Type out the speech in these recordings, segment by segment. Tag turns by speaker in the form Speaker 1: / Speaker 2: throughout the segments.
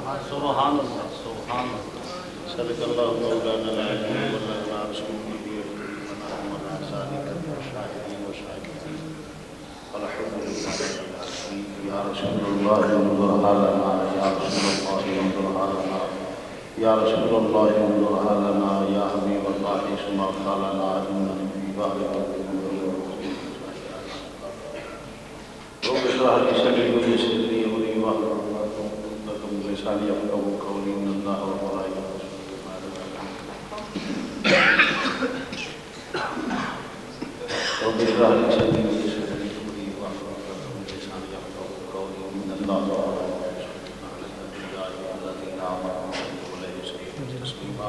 Speaker 1: سبحان اللہ سبحان اللہ صدق اللہ مولانا العظیم وبلغنا رسول النبی ومن ذلك الشاهدين والشاهدين الحمد لله يا رسول الله انظر حالنا يا رسول الله انظر حالنا يا رسول الله انظر حالنا يا حبيب الله اسمع حالنا ان في بارك رب اشرح لي صدري ويسر لي امري واحلل عقدة من لساني يفقهوا قولي ان الله وملائكته يصلون على النبي رب اشرح لي صدري ويسر لي امري واحلل عقدة من لساني يفقهوا قولي ان الله وملائكته يصلون على النبي يا ايها الذين امنوا صلوا عليه وسلموا تسليما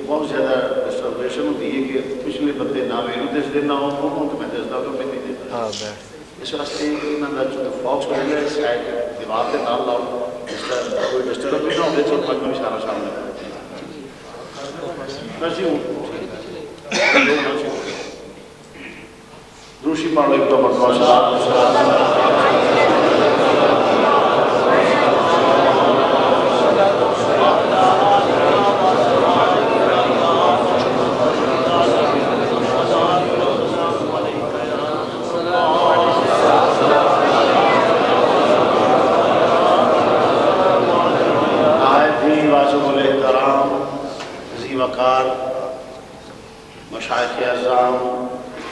Speaker 1: بہت زیادہ ڈسٹربیشن ہوتی ہے کہ پچھلے بندے نہ میرے دس دینا ہو تو میں دستا ہوں میں نہیں دیتا اس واسطے انہوں نے جو فوکس ہو گیا سائڈ دیوار کے نال لاؤ کوئی ڈسٹرب بھی نہ ہوتے تو میں اشارہ سامنے دوسری پڑھ ایک تو مرتبہ مشائخ اعظام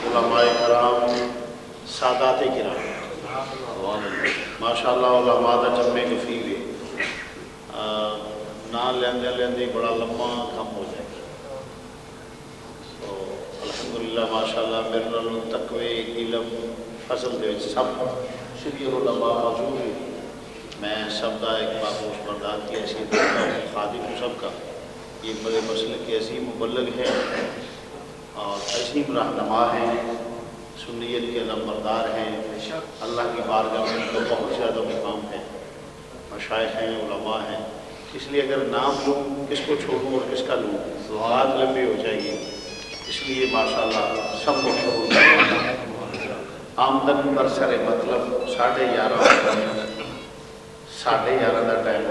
Speaker 1: علماء کرام سادات کرام ماشاء اللہ علماء دا جمع کفی ہوئے نہ لیندے لیندے بڑا لمبا کم ہو جائے تو الحمدللہ ماشاء اللہ میرے نال تقوی علم فضل دے سب شریع علماء موجود ہیں میں سب کا ایک پاپوش بردار کی حیثیت کرتا ہوں خادم ہوں سب کا یہ بڑے مسئلے کے عظیم مبلغ ہیں اور عظیم رہنما ہیں سنیت کے علمبردار ہیں اللہ کی بارگاہ میں ان کا بہت زیادہ مقام ہے مشائخ ہیں علماء ہیں اس لیے اگر نام لوں کس کو چھوڑوں اور کس کا لوں تو بات لمبی ہو جائے گی اس لیے ماشاءاللہ سب کو چھوڑوں آمدن برسر مطلب 11:30 کا ٹائم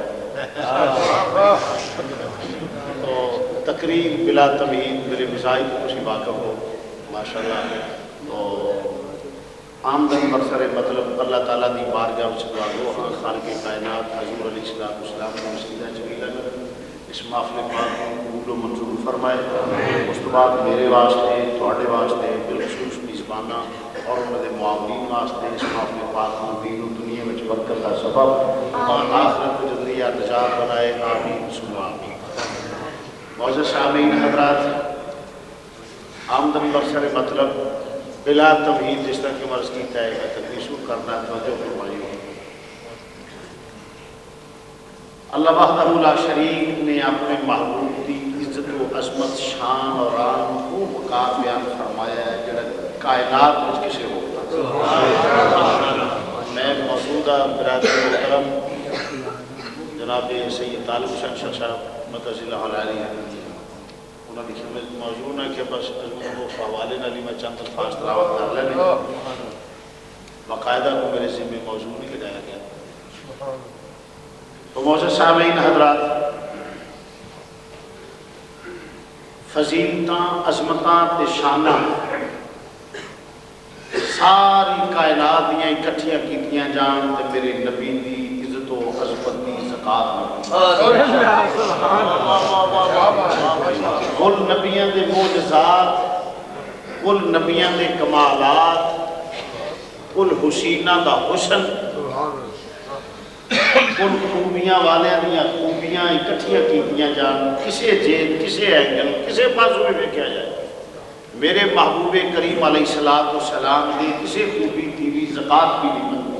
Speaker 1: تو تقریر بلا تمہید میرے مزاج کو کچھ واقف ہو ماشاءاللہ تو آمدن برسر مطلب اللہ تعالیٰ دی بارگاہ وچ دعا گو خالق کائنات حضور علیہ السلام کو وسیلہ جلیلہ اس محفل پاک کو قبول و منظور فرمائے اس تو بعد میرے واسطے تواڈے واسطے بالخصوص میزبانہ اور انہوں نے معاونین واسطے اس محفل پاک کو دین و دنیا میں برکت کا سبب اور آخرت کو ذریعہ نجات بنائے آمین ثم آمین معزز سامعین حضرات آمدن برسر مطلب بلا تمہید جس طرح کہ مرض کیتا ہے کہ تقریشو کرنا توجہ فرمائی اللہ وحدہ لا شریک نے اپنے محبوب کی عزت و عظمت شان اور ران کو مقام بیان فرمایا ہے جڑا کائنات مجھ کسے ہوتا میں موجودہ برادر محترم جناب سید طالب حسین شاہ صاحب مدثر اللہ علیہ انہوں نے خدمت موجود ہے کہ بس وہ حوالے نالی میں چند الفاظ تلاوت کر لینے باقاعدہ کو میرے ذمہ موضوع نہیں لگایا گیا تو معزز سامعین حضرات فضیلتاں عظمتاں تے شاناں ساری کائنات دیاں اکٹھیاں کیتیاں جان تے میرے نبی دی عزت و عظمت دی زکات کل نبیاں دے معجزات کل نبیاں دے کمالات کل حسینہ دا حسن کل خوبیاں والیاں دیاں خوبیاں اکٹھیاں کیتیاں جان کسے جیت کسے اینگل کسے بازو میں دیکھا جائے میرے محبوب کریم علیہ السلام دی کسے خوبی تھی بھی زکات بھی نہیں بنتی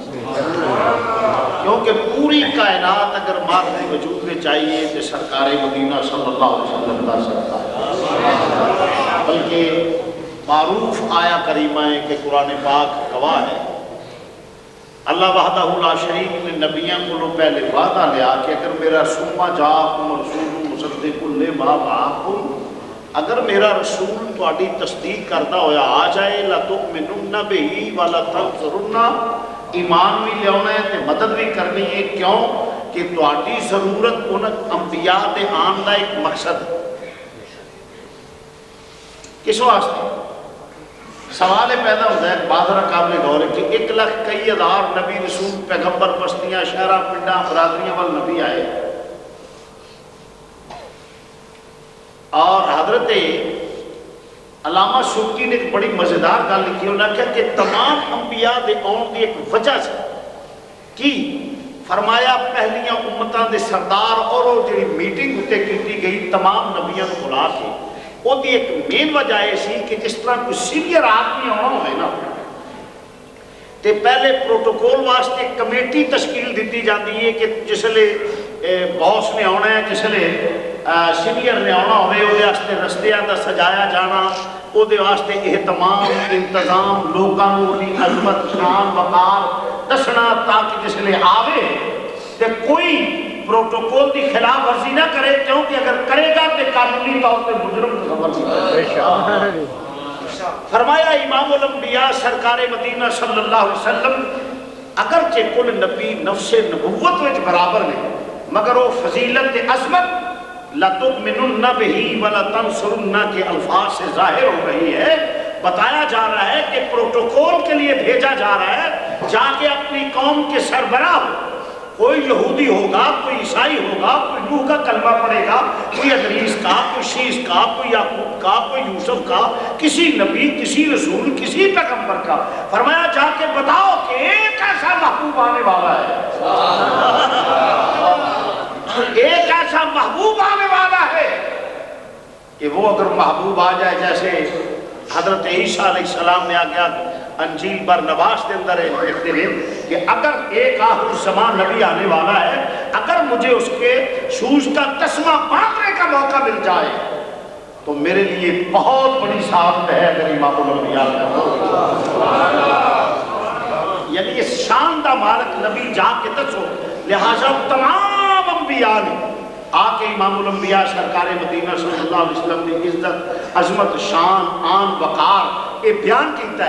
Speaker 1: پوری کائنات اگر مادی وجود میں چاہیے تو سرکار مدینہ صلی اللہ علیہ وسلم کا سرکار، بلکہ معروف آیا کریمہ ہے کہ قرآن پاک گواہ ہے، اللہ وحدہ لا شریک نے نبیاں کو پہلے وعدہ لیا کہ اگر میرا ثم جاءکم رسول مصدق لما معکم، اگر میرا رسول تہاڈی تصدیق کرتا ہویا آ جائے لَتُؤْمِنُنَّ بِهِ وَلَتَنْصُرُنَّ، ایمان بھی لیا ہے تے مدد بھی کرنی ہے، کیوں کہ تہاڈی ضرورت ان انبیاء دے آن دا ایک مقصد ہے۔ کس واسطے؟ سوال پیدا ہوتا ہے بادر قابل غور ہے کہ 1,00,000 کئی ہزار نبی رسول پیغمبر بستیاں شہرہ پنڈاں برادریاں وال نبی آئے، اور حضرت علامہ سبکی نے ایک بڑی مزیدار گل لکھی، انہوں نے کہا کہ تمام انبیاء دے آن دی ایک وجہ سے کی فرمایا پہلیاں امتاں دے سردار اور وہ جڑی میٹنگ ہوتے کیتی گئی تمام نبیوں کو بلا کے، وہ دی ایک مین وجہ ایسی کہ جس طرح کوئی سینئر آدمی آنا ہوئے نا تے پہلے پروٹوکول واسطے کمیٹی تشکیل دیتی جاتی ہے کہ جس لے باس نے آنا ہے، جس لے سینئر نے آنا ہوئے وہ واسطے رستیاں دا سجایا جانا، وہ واسطے اہتمام انتظام لوگوں کی عظمت شان وقار دسنا تاکہ جس لے آوے تے کوئی پروٹوکول دی خلاف ورزی نہ کرے، کیونکہ اگر کرے گا تو قانونی طور پہ مجرم تصور نہیں۔ فرمایا امام الانبیاء سرکار مدینہ صلی اللہ علیہ وسلم اگرچہ کل نبی نفس نبوت وچ برابر نے، مگر وہ فضیلت عظمت لَتُؤْمِنُنَّ بِهِ وَلَتَنْصُرُنَّ کے الفاظ سے ظاہر ہو رہی ہے، بتایا جا رہا ہے کہ پروٹوکول کے لیے بھیجا جا رہا ہے، جا کے اپنی قوم کے سربراہ ہو، کوئی یہودی ہوگا، کوئی عیسائی ہوگا، کوئی نوح کا کلمہ پڑھے گا، کوئی ادریس کا، کوئی شیس کا، کوئی یعقوب کا، کوئی یوسف کا، کسی نبی، کسی رسول، کسی پیغمبر کا، فرمایا جا کے بتاؤ کہ ایک ایسا محبوب آنے والا ہے، ایک ایسا محبوب آنے والا ہے کہ وہ اگر محبوب آ جائے جیسے حضرت عیسیٰ علیہ السلام میں آ گیا انجیل برنباس کے اندر لکھتے ہیں کہ اگر ایک آخر زمان نبی آنے والا ہے، اگر مجھے اس کے شوز کا تسمہ باندھنے کا موقع مل جائے تو میرے لیے بہت بڑی سعادت ہے اگر امام الانبیاء یعنی اس شان دا مالک نبی جا کے دسو، لہٰذا تمام انبیاء نے آ کے امام الانبیاء سرکار مدینہ صلی اللہ علیہ وسلم نے عزت عظمت شان آن وقار یہ بیان کیتا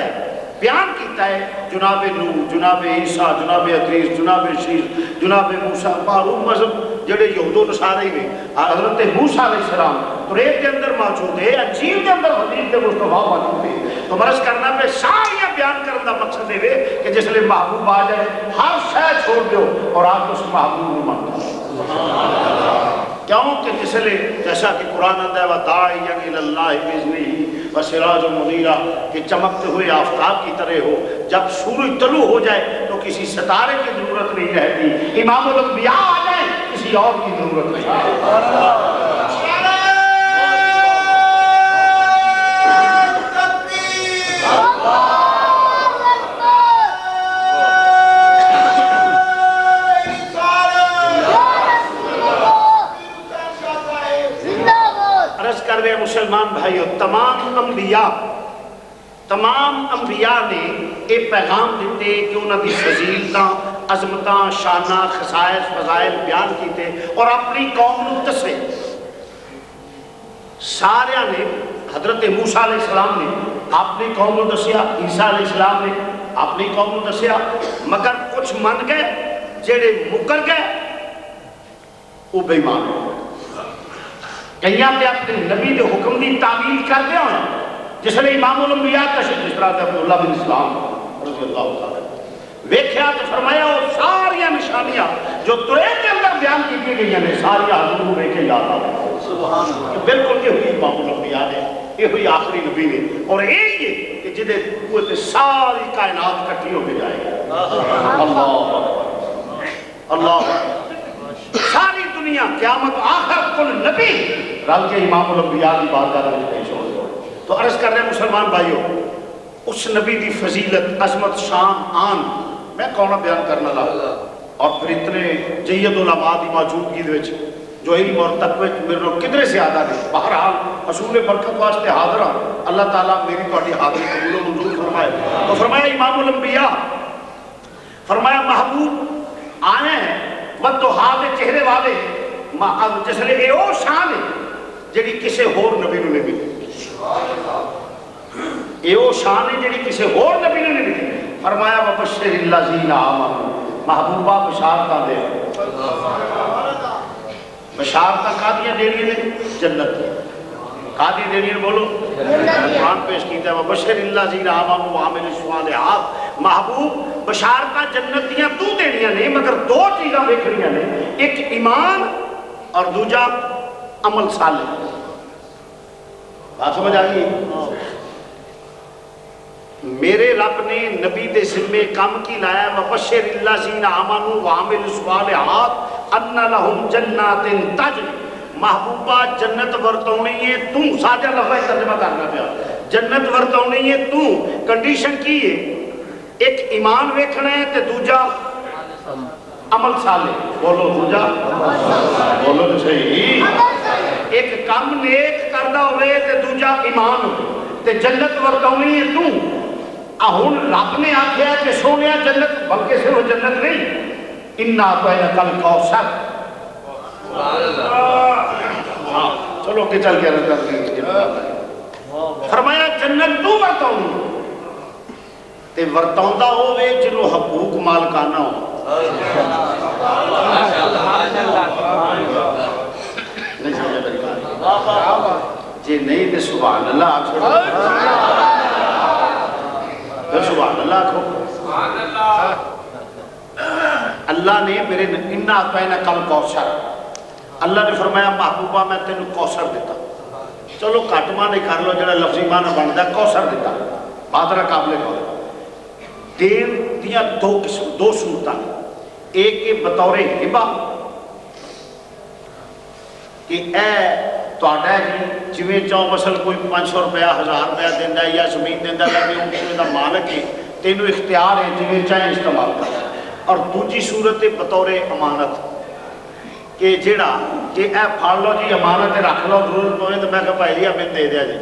Speaker 1: ہے جناب نوح، جناب عیسیٰ، جناب ادریس، جناب شیس، جناب موسیٰ، معروف مذہب جڑے یہود و نصارے میں حضرت موسیٰ علیہ السلام توریت کے اندر موجود ہے، انجیل کے اندر حدیث کے مصطفیٰ موجود ہے، تو مرض کرنا پہ ساریاں بیان کرنے کا مقصد ہے کہ جس لئے محبوب آ جائے ہر شے چھوڑ دو اور آپ اس محبوب کو مانتا کیوں کہ جس لئے جیسا کہ قرآن آتا ہے وَدَاعِيًا إِلَى اللَّهِ بِإِذْنِهِ وَسِرَاجٌ مُنِيرًا کہ چمکتے ہوئے آفتاب کی طرح ہو، جب سورج طلوع ہو جائے تو کسی ستارے کی ضرورت نہیں رہتی، امام الانبیاء آ جائے کسی اور کی ضرورت نہیں رہتی۔ مسلمان بھائیو تمام انبیاء نے ایک پیغام دیتے کہ انہوں کی فضیلتاں عظمتاں شانہ خصائص فضائل بیان کیتے اور اپنی قوم کو دسے۔ سارے نے حضرت موسیٰ علیہ السلام نے اپنی قوم کو دسیا، عیسیٰ علیہ السلام نے اپنی قوم کو دسیا، مگر کچھ من گئے جڑے مکر گئے وہ بے ایمان ہو گئے۔ کئیاں پہ اپنے نبی دے حکم دی تعمیل کر دیا ہونا، جس نے امام الانبیاء تشریف جس طرح عبداللہ بن اسلام رضی اللہ تعالیٰ ویکھیا تو فرمایا وہ ساریاں نشانیاں جو توریت کے اندر بیان کی گئی ہیں ساریاں حضور کو ویکھے یاد آ گئے، بالکل یہ ہوئی امام الانبیاء نے، یہ ہوئی آخری نبی نے، اور یہی ہے کہ جدے قوت ساری کائنات کٹھی ہو کے جائے گی۔ اللہ ساری دنیا قیامت آخر کل نبی رل کے امام الانبیاء کی بارگاہ میں پیش ہو۔ تو عرض کر رہے ہیں مسلمان بھائیوں، اس نبی دی فضیلت عظمت شان آن میں کون بیان کرنا لگا، اور پھر اتنے جید علماء کی موجودگی جو علم اور تقوی میرے کدھر سے آدھا نہیں. بہرحال حصول برکت واسطے حاضر ہوں. اللہ تعالیٰ میری تہاڈی حاضری قبول و منظور فرمائے. تو فرمایا امام الانبیاء، فرمایا محبوب آئے ہیں بدوحا دے چہرے والے جس لئے اے او شان ہے جڑی کسے ہور نبی نو نہیں ملی. اے او شان ہے جڑی کسے ہور نبی نو نہیں ملی. فرمایا وبشر الذین آمنوا، محبوبہ بشارتاں دے. بشارتاں کادیاں دینی نے؟ جنت. کادی دینی نے؟ بولو. قرآن پیش کیتا ہے وبشر الذین آمنوا وعملوا الصالحات. محبوب بشارتاں جنت دیاں تو دینیاں نے، مگر دو چیزاں ویکھنیاں نے، ایک ایمان اور دوجا عمل صالح. بات سمجھ آ گئی؟ میرے رب نے نبی دے ذمے کام کی لایا وبشر الذین آمنوا وعملوا الصالحات ان لہم جنات تجری. محبوبہ جنت ورتونی ہے تو ساجا لفظ ترجمہ کرنا پیا. جنت ورتونی ہے تو کنڈیشن کی ہے؟ ایک ایمان ویکھنا ہے تے دوجا عمل صالح. بولو دوجا بولو تو صحیح. ایک کام نیک کردا ہوئے تے دوجا ایمان ہوئے تے جنت ورتونی ہے تو. ہن رب نے آکھیا کہ سونیا جنت، بلکہ صرف جنت نہیں، انا اعطیناک الکوثر. ہاں چلو کہ چل کے رکھ دیں. فرمایا جنت تو ورتونی تے ورتوندا ہوے جنوں حقوق مالکانہ ہو. جی نہیں تے سبحان اللہ آکھو. پھر سبحان اللہ آکھو. اللہ نے میرے انا اعطیناک الکوثر، اللہ نے فرمایا محبوبہ میں تینوں کوثر دیتا. چلو کٹ معنی کر لو جڑا لفظی معنی بنتا کوثر دیتا. بادرہ قابل کو دین دیاں دو قسم، دو صورتاں. ایک کے بطور ہبہ کہ اے تہاڈا جی جویں چاہو مثلا کوئی 500 روپیہ 1000 روپیہ دیندا ہے یا زمین دیندا ہے کہ وہ کسی دا مالک ہے، تینوں اختیار ہے جویں چاہے استعمال کر. اور دوسری صورت ہے بطور امانت کہ جیڑا کہ اے پھڑ لو جی امانت رکھ لو، ضرورت پوے تو میں کہا بھائی لیا میں دے دیا جی،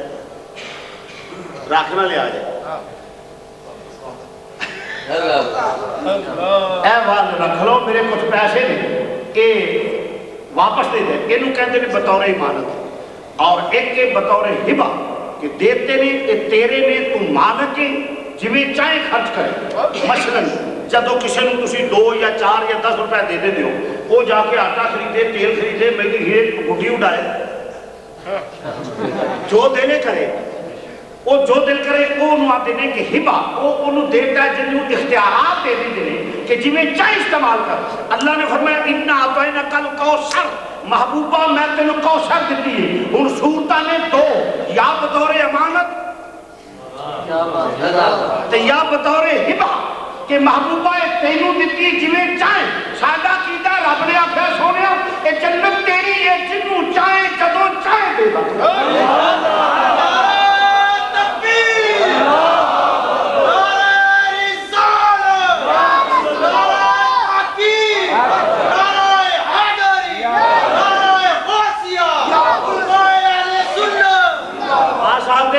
Speaker 1: رکھنا لیا جائے. اے وال رکھ لو میرے کچھ پیسے نے کہ واپس دے دے. یہ کہتے ہیں بطور امانت. اور ایک کے بطور ہبہ کہ دیتے نے کہ تیرے نے تو مالک ہے جویں چاہے خرچ کرے. مثلا جدو کسی نے تسی 2 یا 4 یا 10 روپے دے دے ہو، وہ جا کے آٹا خریدے، تیل خریدے، میری ہیٹ گڈی اڈائے، جو دینے کرے وہ جو دل کرے وہ انہوں آتے ہیں کہ ہبہ وہ انہوں دیتا ہے جنہوں اختیارات دے دیتے ہیں کہ جویں چاہے استعمال کر. اللہ نے فرمایا انا اعطیناک الکوثر، محبوبہ میں تینوں کوثر دیتی ہے. ان صورتاں نے دو، یا بطور امانت یا بطور ہبہ کہ محبوبہ تینوں دیتی جویں چاہے. سادہ کیتا رب نے آکھیا سونیا اے جنت تیری ہے جنوں چاہے جدوں چاہے دے دا.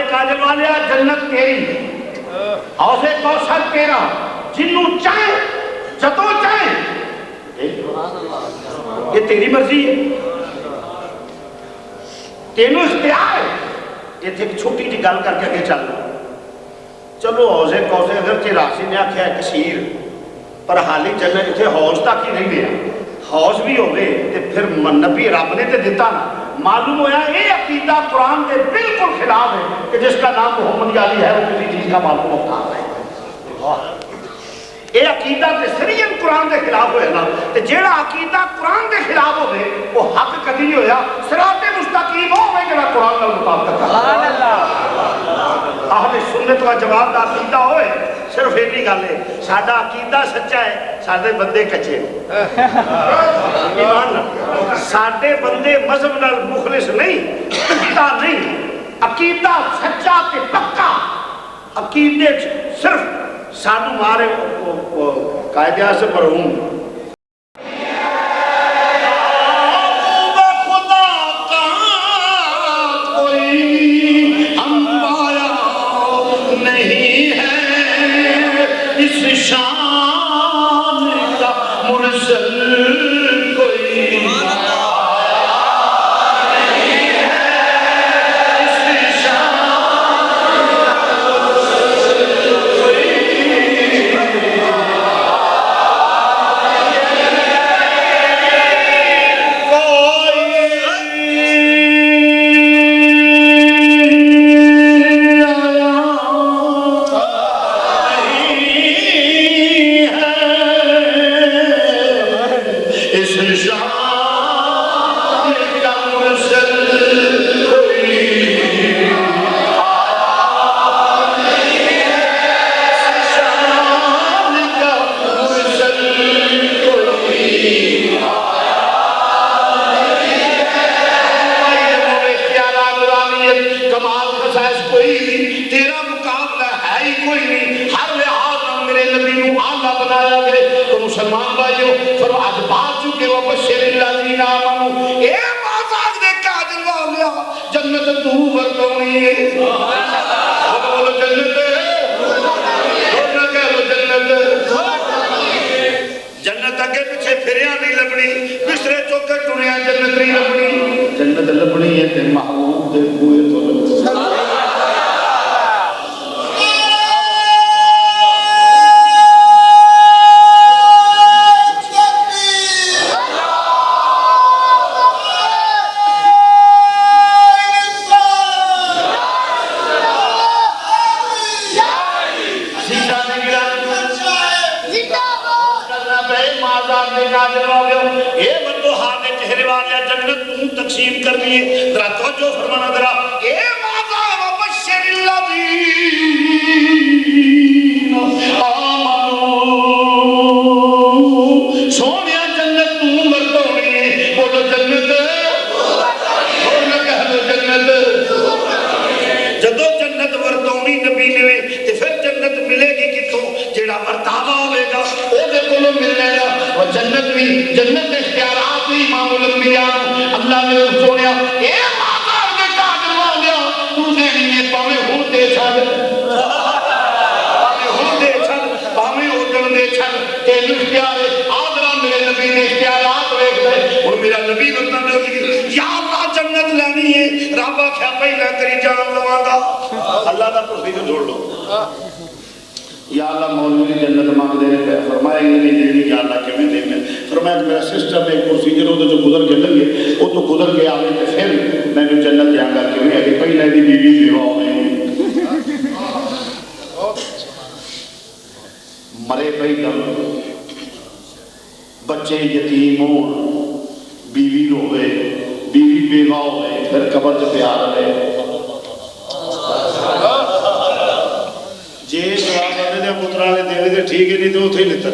Speaker 1: کاجل والے جنت تیری، حوض کوثر تیرا، جنوں چاہے جدوں چاہے. یہ تیری مرضی ہے، تینوں اختیار ہے. یہ ایک چھوٹی جی گل کر کے چلنا. چلو حوض کوثر اگرچہ راسی نے آکھیا ہے کثیر، پر حالی جنت اتنے حوض تک ہی نہیں دیا. حوض بھی ہو گئے تو پھر نبی رب نے تو دیتا نا. معلوم ہوا یہ عقیدہ قرآن کے بالکل خلاف ہے کہ جس کا نام محمد علی ہے وہ کسی چیز کا معلوم مختار ہے. یہ عقیدہ تے سرین قرآن کے خلاف ہوئے نا. تو جیڑا عقیدہ قرآن کے خلاف ہوئے وہ حق کدی نہیں ہویا. صراط مستقیم ہوئے جڑا قرآن کا مطابق کرتا. اہل سنت و جماعت کا عقیدہ ہوئے صرف یہ گل ہے ساڈا عقیدہ سچا ہے، سارے بندے کچے. ایمان ساڈے بندے مذہب نال مخلص نہیں، عقیدہ نہیں. عقیدہ سچا تے پکا. عقیدے صرف سانو مارے قائد اعظم مرحوم مرسل کوئی مسلمان بھائیو فرو آج بات چکے وہ بشیر اللہ دین آمنو اے بازار دے کاجل والیا جنت تو بردونی ہے بولو جنت بولنا کہہ لو جنت جنت اگے پچھے پھریاں نہیں لبنی بسرے چوکے ٹنیاں جنت نہیں لبنی جنت لبنی ہے تے محبوب دے بوئے تو لبنی تقسیم کرنی ہے ذرا توجہ فرمانا ذرا اے ماذا وبشر الذین آمنو سونیا جنت تو مردونی ہے بولو جنت بولنا کہہ لو جنت جدو جنت مردونی نبی نے تے پھر جنت ملے گی کتوں جیڑا مرتبہ ہوئے گا او دے کولوں ملنے گا وہ جنت بھی جنت اختیارات بھی امام الانبیاء اللہ نے سونیا اے مادر دے کاجر والیا تو نے یہ پاویں ہو دے چھڑ پاویں ہو دے چھڑ پاویں اودن دے چھڑ تینو اختیار ہے آدرا میرے نبی نے اختیارات ویکھ لے اور میرا نبی بتا دے یا اللہ جنت لینی ہے رابا کیا پہلا کری جان لواں گا اللہ دا پروسیجر جوڑ لو یا اللہ مولوی جنت مانگ دے رہے فرمایا یہ نہیں دینی یا اللہ کے میں دے میں فرمایا کہ میرا سسٹم ایک پروسیجر ہوتا جو گزر کے لگے وہ تو گزر کے آگے کہ پھر میں نے جنت جہاں گا کہ ہوئی اگر پہلے دی بیوی بیوہ ہوئے مرے پہی دم بچے یتیم ہوں بیوی ہوئے بیوی بیوہ ہوئے پھر قبر جو پیار رہے جی جواب آنے دے پترانے دینے دے ٹھیک ہے نہیں تو اتھے ہی لیتا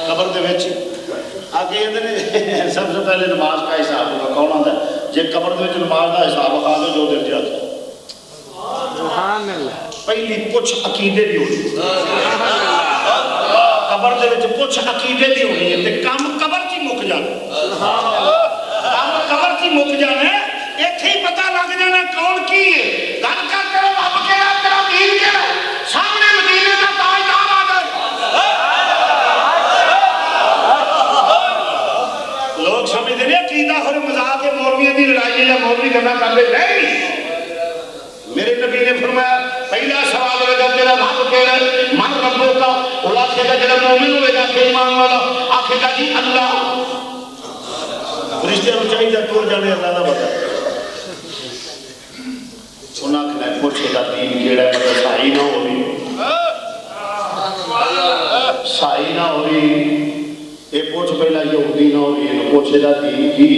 Speaker 1: قبر دے ویچی آگے یہ دنے سب سے پہلے نماز کا حساب ہوگا کون آتا ہے جب قبر دے ویچی نماز کا حساب ہوگا دو جو دل جاتا پہلی کچھ عقیدے بھی ہوئی قبر دے ویچی کچھ عقیدے بھی ہوئی ہے تے کام قبر کی مک جانا کام قبر کی مک جانا ہے ایک ہی پتہ لگ جانا کون کی ہے گھر کا تیرا رب کے رہا تیرا دین کے رہا سامنے مدینے کا تاجدار آ جائے لوگ سمجھتے ہیں عقیدہ اور مذاق مولوی دی لڑائی ہے یا مولوی کرنا کر لے نہیں میرے نبی نے فرمایا پہلا سوال ہوئے گا تیرا رب کے رہا من ربوں کا اور آخے گا جڑا مومن ہوئے گا کہ ایمان والا آخے گا جی اللہ رشتے کو چاہیے ٹور جانے اللہ دا بتا سنا کہ پوچھے گا دین کیڑا ہے مطلب سائی نہ ہو رہی سائی نہ ہو رہی اے پوچھ پہلا یہودی نہ ہو رہی ہے پوچھے گا دین کی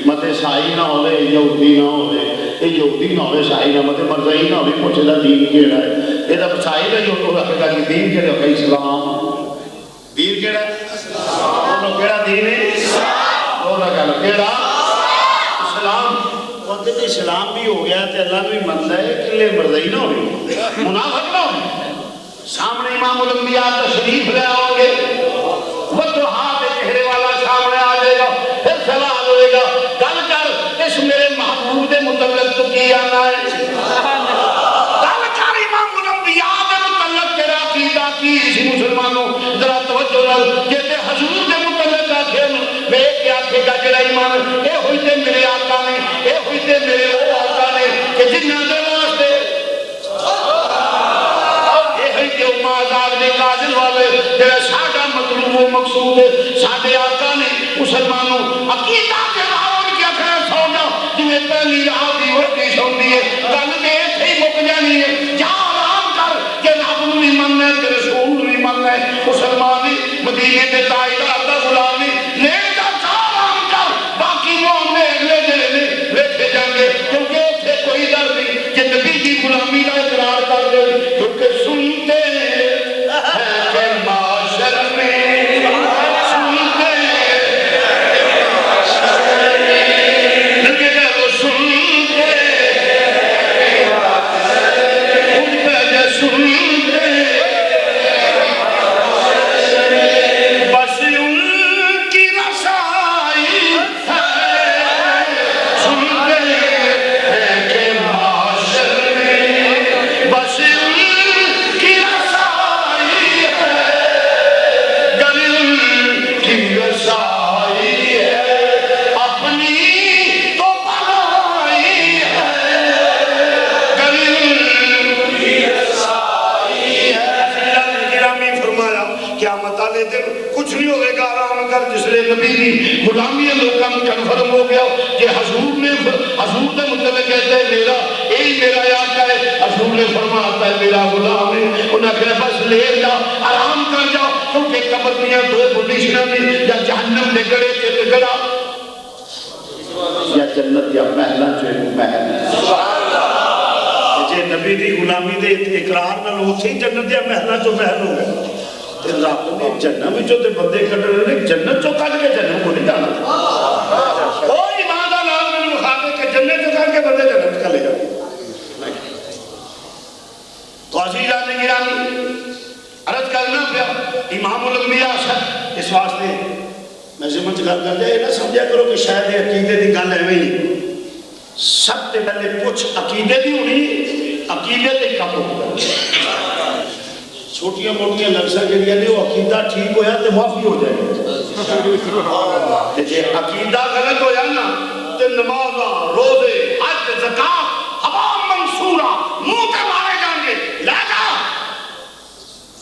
Speaker 1: مطلب سائی نہ ہو رہے یہودی نہ ہو رہے اے یہودی نہ ہو رہے سائی نہ مطلب مرزائی نہ ہو رہی پوچھے گا دین کیڑا ہے اے جب سائی نہ جو تو رکھے گا کہ دین کیڑا ہے اسلام دین کیڑا ہے انہوں کیڑا دین ہے انہوں کہا کیڑا اسلام وقت اسلام بھی ہو گیا تو اللہ بھی مندہ ہے کہ لے مرضی نہ ہوئی منافق نہ ہوئی سامنے امام الانبیاء تشریف لے آؤ گے وہ ہاتھ چہرے والا سامنے آ جائے گا پھر سوال ہوئے گا گل کر اس میرے محبوب دے متعلق تو کی آنا ہے گل کر امام الانبیاء دے متعلق تیرا عقیدہ کی اسی مسلمانوں ذرا توجہ وال جیتے حضور دے متعلق آکھے میں کیا آکھے گا جڑا ایمان اے ہوئی تے میرے آقا نے اے ہوئی تے میرے او آقا نے کہ جنہاں دے واسطے اے ہوئی تے مازاد نے کاجل والے جڑا ساڈا مطلوب و مقصود ہے ساڈے آقا نے مسلمانوں عقیدہ کے راہوں کیا خیر سو جاؤ جنہیں پہلی راہ دی ورزش ہوندی ہے گل دے تھے مک جانی ہے جا آرام کر کہ رب بھی مننا ہے کہ رسول بھی مننا ہے مسلمانی مدینے دے تاجدار دا غلامی لے جا آرام کر باقی معاملے اگلے دن ویکھے جائیں گے کیونکہ اتنے کوئی ڈر نہیں کہ نبی کی غلامی کا اقرار کر دے کیونکہ سنتے ہیں کہ معاشر میں سنتے کچھ نہیں ہوئے گا آرام کر جس لئے نبی دی غلامی لوگاں کنفرم ہو گیا کہ حضور نے حضور نے مطلب کہتے ہیں میرا یہی میرا آقا ہے حضور نے فرماتا ہے میرا غلام ہے انہاں کہا بس لے جا آرام کر جاؤ کیونکہ قبر دیاں دو پوزیشناں میں یا جہنم دے گڑے تے گڑا یا جنت یا محلہ جو ہے محل جے نبی دی غلامی دے اقرار نہ لو تھی جنت یا محلہ جو محل ہو گئے رب نے جنم جو تے بندے کٹ رہے جنت جو کٹ کے جنم کو نہیں جانا کوئی ایمان دا نام میں مخاطب کہ جنت جو کٹ کے بندے جنت کا لے جاتے تو عزیزہ نے گرامی عرض کرنا پیا امام الانبیاء اس واسطے میں زمن سے گل کر دیا یہ نہ سمجھا کرو کہ شاید عقیدے دی گل ہے نہیں سب تے پہلے پوچھ عقیدے دی ہونی عقیدے تے کم ہو چھوٹیاں موٹیاں لفظاں جڑیاں نے وہ عقیدہ ٹھیک ہویا تے معافی ہو جائے تے جے عقیدہ غلط ہویا نا تے نمازاں روزے حج زکات حرام منصورہ منہ تے مارے جائیں گے لے جا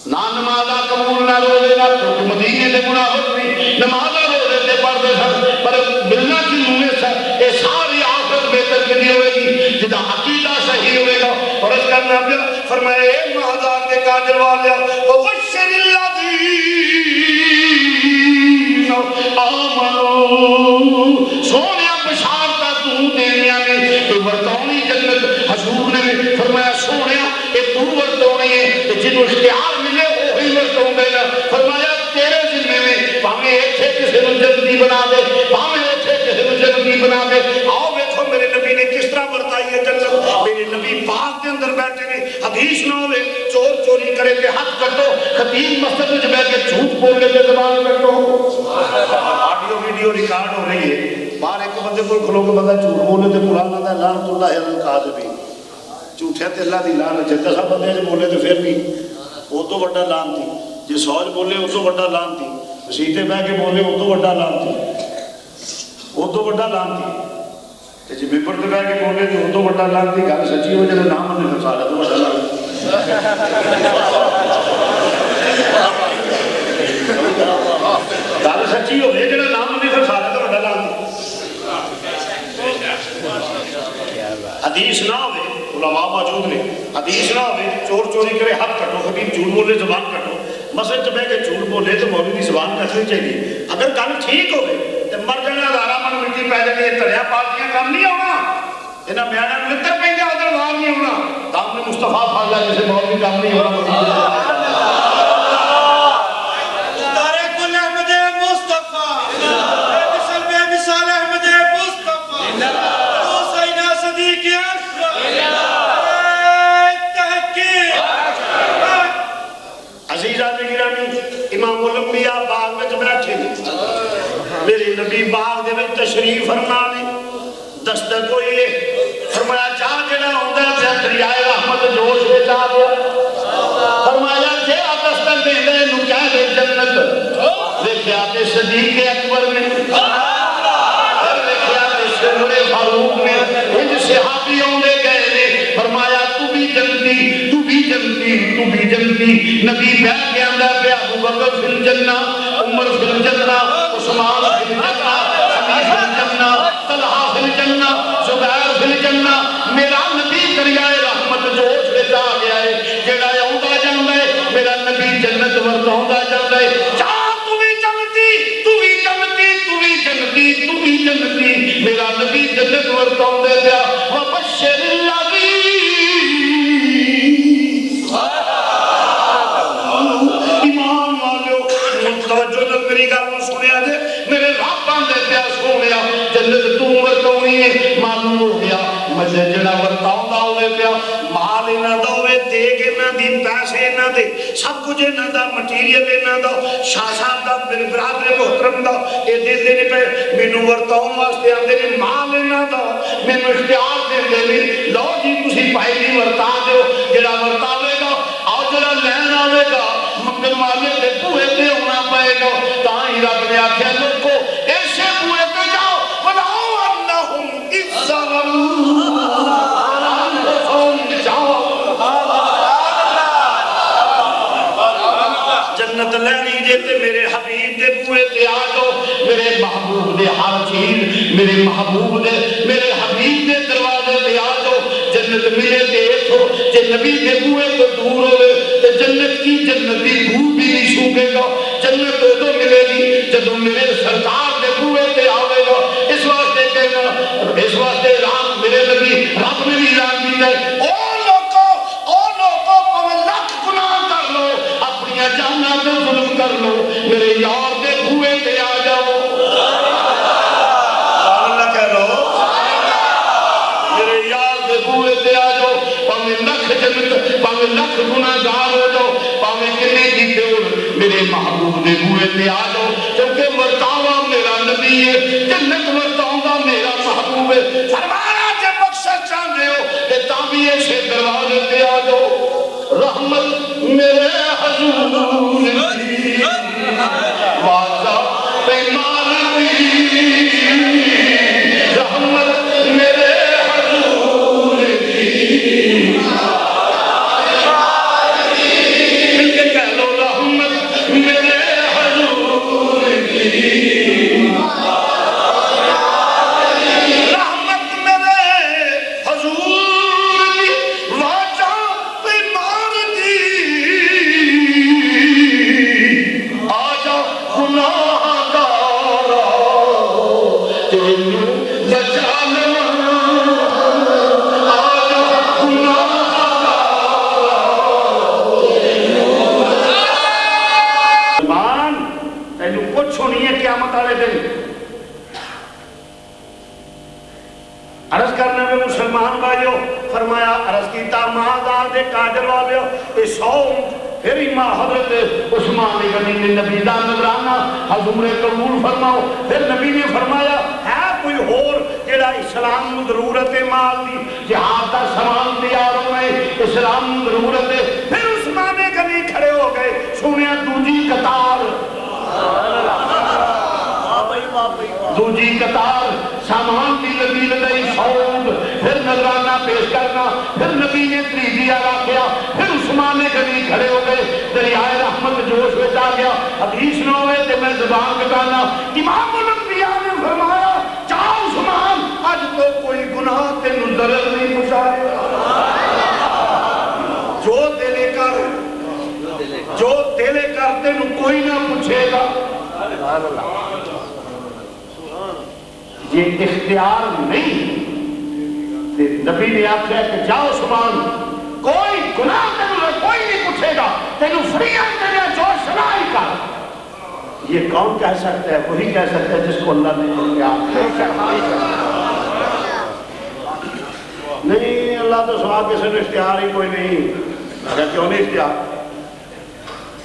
Speaker 1: نہ نمازاں قبول نہ روزے نہ کیونکہ مدینے دے منافق بھی نمازاں روزے تے پڑھتے سن پر ملنا کی منہ سے یہ ساری آخرت بہتر کے لیے ہوئے گی جدا عقیدہ صحیح ہوئے گا اور اس کرنا پھر فرمائے اے مہدان کے قادر والے وَبَشِّرِ الَّذِينَ آمَنُوا سونیا بشارتا تو دینیا نے تو ورطونی جنت حضور نے فرمایا سونیا اے تو ورطونی ہے جنہوں اختیار ملے وہی ورطون دینا فرمایا تیرے ذمہ میں پاہمیں ایک تھے کسی نے جنتی بنا دے پاہمیں ایک تھے کسی نے جنتی بنا دے آؤ بیٹھو میرے نبی نے کس طرح ورطائی ہے جنت میرے نبی پاک کے اندر بیٹھے نے حدیث نہ ہوئے چور چوری کرے کے ہاتھ کٹو خطیب مسجد میں بیٹھ کے جھوٹ بولنے کے زبان کٹو آڈیو ویڈیو ریکارڈ ہو رہی ہے باہر ایک بندے کو کھلو کے بندہ جھوٹ بولنے تے قرآن آتا ہے لعنت اللہ علی الکاذبین جھوٹے تے اللہ دی لعنت جدہ سا بندے جو بولے تے پھر بھی وہ تو بڑا لعنت تھی جی سوچ بولے وہ تو بڑا لعنت تھی مسیطے بہ کے بولے وہ تو بڑا لعنت تھی وہ تو بڑا لعنت تھی جی ممبر تے بہ کے بولے تو وہ تو بڑا لعنت تھی گل سچی ہو جائے نام نے فسادا تو بڑا لعنت گل سچی ہو گئی جڑا نام نے فسادا تو بڑا لعنت حدیث نہ ہوئے علماء موجود نے حدیث نہ ہوئے چور چوری کرے ہاتھ کٹو خطیب جھوٹ بولے زبان کٹو مسجد چ بیٹھ کے جھوٹ بولے تو مولوی زبان کٹنی چاہیے اگر گل ٹھیک ہوئے تو مر جانا ہزارہ من مٹی پی جائے تلیا پارٹیاں کام نہیں ہونا یہاں میاں ملتر پہ ادھر وار نہیں ہونا کام نے مصطفیٰ فاضلہ جیسے مولوی کام نہیں ہونا امام الانبیاء باغ میں بیٹھے میرے نبی باغ دے میں تشریف فرما نے دستک ہوئی ہے فرمایا چاہ جڑا ہوندہ ہے دریائے رحمت جوش میں چاہ دیا فرمایا جے آپ دستک دے لے نو کہہ دے جنت ویکھیا تے صدیق اکبر نے، پھر ویکھیا تے عمر فاروق نے، ان صحابی آندے گئے نے، فرمایا تو بھی جنتی، تو بھی جنتی، تو بھی جنتی۔ نبی بیٹھ کے آندا پیا ابو بکر فی الجنہ، عمر فی الجنہ، عثمان فی الجنہ، علی فی الجنہ، طلحہ فی الجنہ، زبیر فی الجنہ۔ میرا نبی دریائے رحمت جوش وچ آ گیا ہے، جڑا آندا جاندا ہے میرا نبی جنت ورتاوندا جاندا ہے۔ جا تو بھی جنتی، تو بھی جنتی، تو بھی جنتی، تو بھی جنتی، میرا نبی جنت ورتاوندے پیا۔ وبشر الذین، ایمان والو توجہ نال میری گل سنیا جے، میرے رب آندے پیا سونیا جنت تو ورتاونی ہے۔ معلوم ہو گیا مجھے جڑا ورتاوندا ہوے پیا، مال انہاں دا ہوے، دیگ انہاں دی، پیسے انہاں دے، سب کچھ انہاں دا، مٹیریل انہاں دا، شاہ صاحب دا، میرے برادر محترم دا، اے دے دے پے مینوں ورتاون واسطے آندے نے، مال انہاں دا مینوں اختیار دے نے، لو جی تسی بھائی دی ورتا دیو، جڑا ورتاوے گا اور جڑا لین آوے گا منگن والے دے بوئے تے ہونا پائے گا۔ تاں ہی رب نے آکھیا لوگو ایسے بوئے تے جاؤ، وَلَوْ أَنَّهُمْ إِذْ ظَلَمُوا أَنفُسَهُمْ، جاؤ جنت لینی جے تے میرے حبیب دے بوئے تے آ جاؤ، میرے محبوب دے ہر چیز، میرے محبوب دے، میرے حبیب دے دروازے تے آ جاؤ، جنت ملے تے ایتھو، جے نبی دے بوئے تو دور ہوئے تے جنت کی جنتی بو بھی نہیں سوکے گا۔ جنت تو ملے گی جدو میرے سرکار دے بوئے تے آوے گا۔ اس واسطے کہنا، اس واسطے رام میرے نبی رب نے بھی اعلان کیتا ہے، او لوگو پاویں لاکھ گناہ کر لو، اپنی جاناں تے ظلم کر لو، میرے یار دے بوئے تے آ جاؤ۔ اللہ کہہ لو میرے یار دے بوئے تے آ جاؤ، پاویں لکھ جنت، پاویں لکھ گناہ گار ہو جاؤ، پاویں کنے کیتے ہو، میرے محبوب دے بوئے تے آ جاؤ، کیونکہ ورتاوا میرا نبی ہے، جنت ورتاوندا میرا محبوب ہے۔ فرمایا جے بخشش چاہندے ہو تے تاں بھی ایسے دروازے تے آ جاؤ۔ رحمت میرے حضور کی وعدہ پیمان دی، رحمت میرے حضور کی، مل کے کہہ لو رحمت میرے حضور کی، رحمت میرے حضور کی وعدہ پیمان دی، آجا گناہ گارا تینوں بچا لواں، آجا گناہ ایمان تینوں کچھ ہونی ہے قیامت والے دن۔ عرض کرنے میں مسلمان بھائیو، فرمایا عرض کیتا مہازار دے کاجر والیو، اے 100 اونٹ۔ پھر امام حضرت عثمان غنی نے نبی دا نظرانہ حضور قبول فرماؤ۔ پھر نبی نے فرمایا ہے کوئی اور جڑا اسلام نو ضرورت ہے مال دی، جہاد دا سامان تیار ہونا ہے، اسلام نو ضرورت ہے۔ پھر عثمان غنی کھڑے ہو گئے، سنیا دوجی قطار، دوجی قطار سامان دی نبی لدائی 100 اونٹ، پھر نظرانہ پیش کرنا، پھر نبی نے تریجی آگا کیا، پھر عثمان غنی کھڑے ہو گئے، دریائے رحمت جوش میں آ گیا۔ حدیث نہ ہوئے تے میں زبان کٹانا، امام الانبیاء نے فرمایا جا عثمان اج تو کوئی گناہ تینوں ضرر نہیں پہنچائے گا، جو دلے کر، جو دلے کر تینوں کوئی نہ پوچھے گا۔ یہ اختیار نہیں، نبی نے آخیا کہ جاؤ عثمان کوئی گناہ تینوں کوئی نہیں پوچھے گا، تینوں فریاد دینا جو سنائی کر۔ یہ کون کہہ سکتا ہے؟ وہی کہہ سکتا ہے جس کو اللہ نے اختیار نہیں۔ اللہ تو سوا کسی نے اختیار ہی کوئی نہیں۔ اگر کیوں نہیں اختیار؟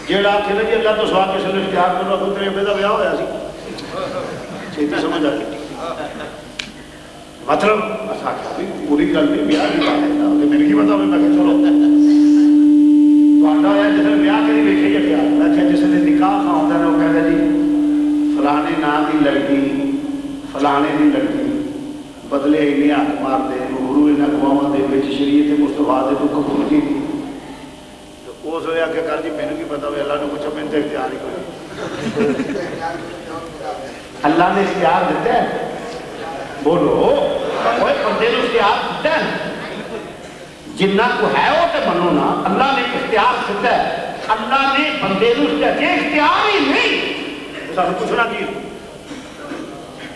Speaker 1: جیڑا آخر نا جی اللہ تو سوا کسی نے اختیار کرنا، کوئی تیرے پہ دا بیاہ ہویا سی، چھیتی سمجھ آتی مطلب پوری گل نہیں، بیاہ نہیں بات ہے، میرے کی پتا میں کہ چلو تو آتا ہے جس نے بیاہ کری دیکھے یا کیا، میں کہ جس نے نکاح کھا ہوتا ہے وہ کہہ دے جی فلانے کی لڑکی بدلے انہیں ہاتھ مار دے گرو انہیں گواواں دے وچ شریعت مصطفیٰ دے تو قبول کی اس ویلے آگے کر جی مینوں کی پتا ہوئے اللہ نے پوچھا میں تو اختیار ہی کوئی اللہ نے اختیار دیتا ہے بولو کوئی بندے نے اختیار دیتا ہے جنہ کو ہے وہ تو منو نا اللہ نے اختیار دیتا ہے اللہ نے بندے نے اختیار ہی نہیں سانو پوچھنا کی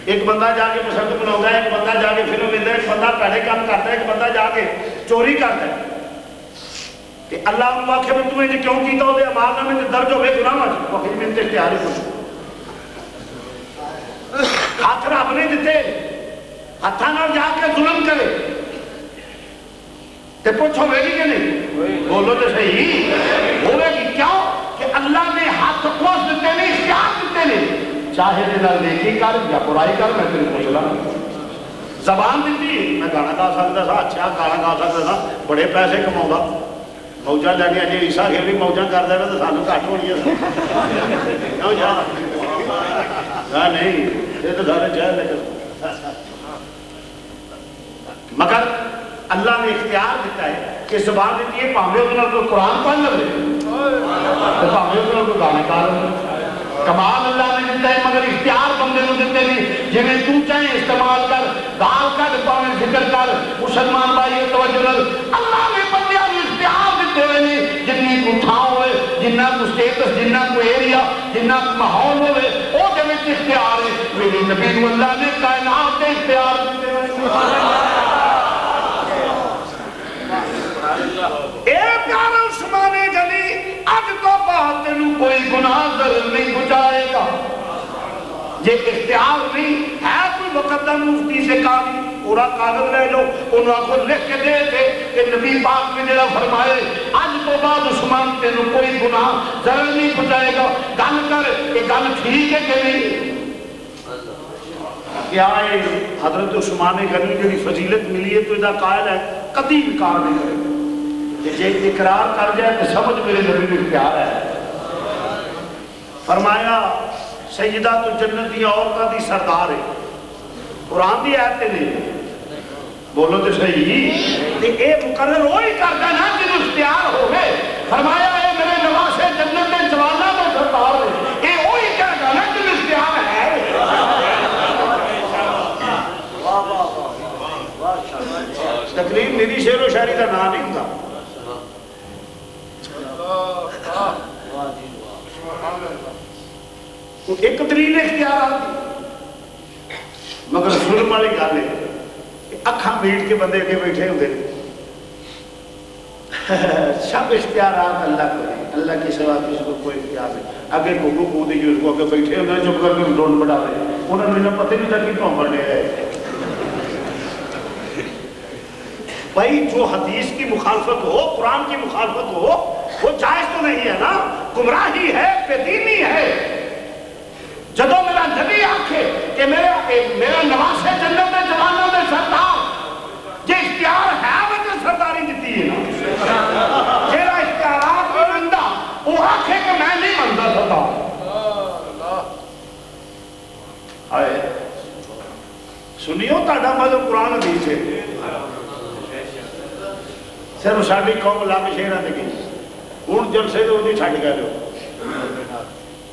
Speaker 1: ایک بندہ جا کے پسند بناؤں ہے ایک بندہ جا کے فلم لینا ایک بندہ پیڑے کام کرتا ہے ایک بندہ جا کے چوری کرتا ہے کہ اللہ انہوں آکھے میں تمہیں جو کیوں کیتا ہو دے امارنا میں درج ہوئے گناہ مجھے وہ کہ میں اختیار ہی کچھ ہاتھ رب نہیں دیتے ہاتھاں نہ جا کے ظلم کرے تے پوچھو ہوئے گی کہ نہیں بولو تو صحیح ہوئے گی کیوں کہ اللہ نے ہاتھ کوس دیتے نہیں اختیار دیتے نہیں چاہے دینا نیکی کر یا برائی کر میں تیرے پوچھ لا زبان دیتی میں گانا گا سکتا تھا اچھا گانا گا سکتا تھا بڑے پیسے کماؤں گا موجہ لینی اجے عیسیٰ کھیلی موجہ کر دے تو سانو گھٹ ہونی ہے کیوں جا نہیں یہ تو سارے جائے لیکن مگر اللہ نے اختیار دیتا ہے کہ زبان دیتی ہے پاہمیں اتنا کو قرآن پڑھ لگے تو پاہمیں اتنا کو گانے کا کمال اللہ نے دیتا ہے مگر اختیار بندے کو دیتے نہیں جنہیں تو چاہیں استعمال کر گال کر پاہمیں ذکر کر مسلمان بھائی توجہ کر اللہ نے بندے کو اختیار دیتے ہوئے نہیں جنہی کو تھاؤں ہوئے جنہ کو سٹیٹس جنہ کو ایریا جنہ کو ماحول ہوئے وہ جنہیں اختیار ہے میری نبی کو اللہ نے کائنات کے اختیار دیتے ہوئے اے پیارا عثمان غنی اج تو بعد تینوں کوئی گناہ ضرر نہیں بچائے گا یہ اختیار نہیں ہے کوئی مقدم مفتی سے کاری پورا کاغذ لے لو انہوں کو لکھ کے دے دے کہ نبی پاک میں جڑا فرمائے اج تو بعد عثمان تینوں کوئی گناہ ضرر نہیں بچائے گا گل کر کہ گل ٹھیک ہے کہ نہیں کیا ہے حضرت عثمان غنی کی فضیلت ملی ہے تو ادا قائل ہے کبھی انکار نہیں کرے کہ جے اقرار کر جائے تو سمجھ میرے نبی میں اختیار ہے فرمایا سیدہ تو جنت دی عورتاں دی سردار ہے قرآن دی آیت نہیں بولو تو صحیح کہ اے مقرر وہی کرتا نا جن اختیار ہو گئے فرمایا اے میرے نواسے جنت دے جوانا میں سردار ہے اے وہی کہتا نا جن اختیار ہے تقریر میری شعر و شاعری کا نام نہیں ہوتا ایک ترین اختیار آتی مگر ظلم والی گل ہے اکھاں میٹ کے بندے کے بیٹھے ہوتے سب اختیارات اللہ کو ہیں اللہ کے سوا کسی کو کوئی اختیار نہیں اگے گھومو کو دی اس کو اگے بیٹھے ہوتے ہیں چپ کر کے ڈونڈ بڑھا رہے انہوں نے پتہ نہیں تھا کہ کیوں بڑھنے ہے بھائی جو حدیث کی مخالفت ہو قرآن کی مخالفت ہو وہ جائز تو نہیں ہے نا گمراہی ہے بے دینی ہے جدو میرا نبی آنکھے کہ میرا نواز جنت میں جوانوں میں سردار یہ اختیار ہے میں تو سرداری دیتی ہے جیرا اختیارات میں بندہ وہ آنکھے کہ میں نہیں بندہ سردار آئے سنیو تاڑا مذہب قرآن حدیث ہے صرف ساڑھی قوم لا کے شہرہ دے گئی ہون جلسے دے ہوتی چھاڑ گئے لو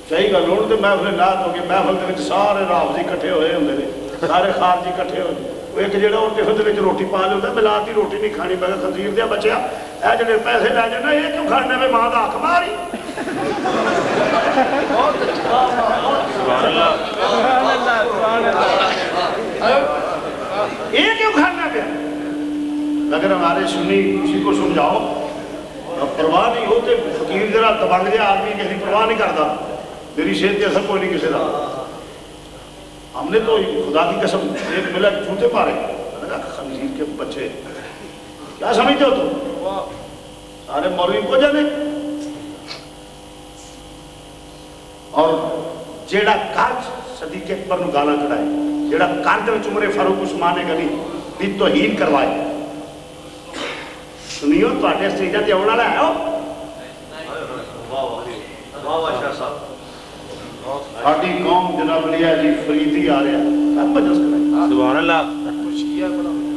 Speaker 1: صحیح گا لوڑ دے محفل نات ہو گئے محفل دے وچ سارے رافضی کٹھے ہوئے ہوندے نے سارے خارجی کٹھے ہوئے وہ ایک جڑا اور ٹفن دے وچ روٹی پا لے ہوندا ملات دی روٹی نہیں کھانی میں خنزیر دیا بچیا اے جڑے پیسے لے جانا یہ کیوں کھانے میں ماں دا حق ماری یہ کیوں کھانا پیا اگر ہمارے سنی کسی کو سمجھاؤ پرواہ نہیں ہوتے فقیر ذرا تبنگ جا آدمی کسی پرواہ نہیں کرتا میری صحت کے اثر کوئی نہیں کسی کا ہم نے تو خدا کی قسم ایک ملا جوتے مارے خنزیر کے بچے کیا سمجھتے ہو تو سارے مولوی کو جانے اور جیڑا کارج صدیق اکبر نو گالا کڑائے جیڑا کارج میں عمر فاروق عثمان غنی بھی توہین کروائے سنیو تو آٹے سٹیجہ تے اوڑا لائے ہو ساری قوم جناب لیا جی فریدی آ رہا ہے مجلس کریں
Speaker 2: سبحان اللہ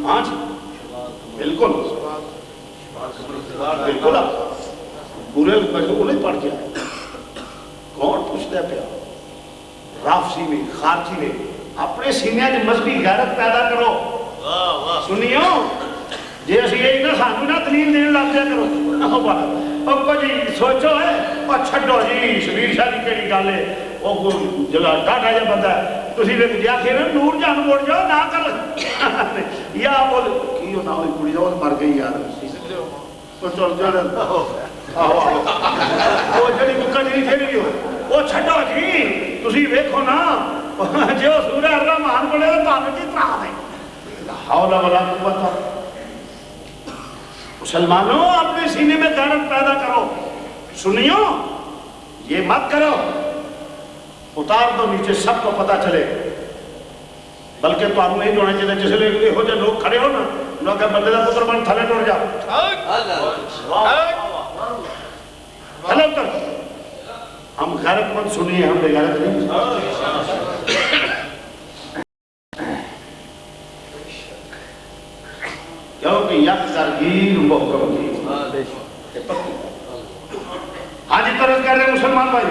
Speaker 1: ہاں جی بالکل بالکل پورے انہیں پڑھ کے آئے کون پوچھتا پیا رافسی میں خارجی نے اپنے سینے میں مذہبی غیرت پیدا کرو سنیو جی اسی یہی نہ سانو نہ دلیل دین لگ جائے کرو اب جی سوچو ہے اور چھڈو جی شبیر شاہ کی کہڑی گل ہے وہ جگہ ڈاٹا جا بندہ ہے تسی ویکھ جا کے نور جان مڑ جاؤ نہ کر یا بول کی ہونا ہوئی کڑی وہ مر گئی یار تو چل چل وہ جڑی مکہ نہیں تھیلی ہو وہ چھڈو جی تسی ویکھو نا جو سورہ الرحمن پڑھے تو تانوں کی طرح دے حول ولا قوت مسلمانوں اپنے سینے میں غیرت پیدا کرو سنیو یہ مت کرو اتار دو نیچے سب کو پتا چلے بلکہ تو آپ نہیں جوڑنا چاہتے جس لئے ہو جائے لوگ کھڑے ہو نا لوگ کہ بندے دا پتر بند تھلے ٹوڑ جاؤ تھلے اتر ہم غیرت مند سنیے ہم بے غیرت نہیں کیونکہ یک ترغیب محکم کی حاجی طرز کر رہے مسلمان بھائی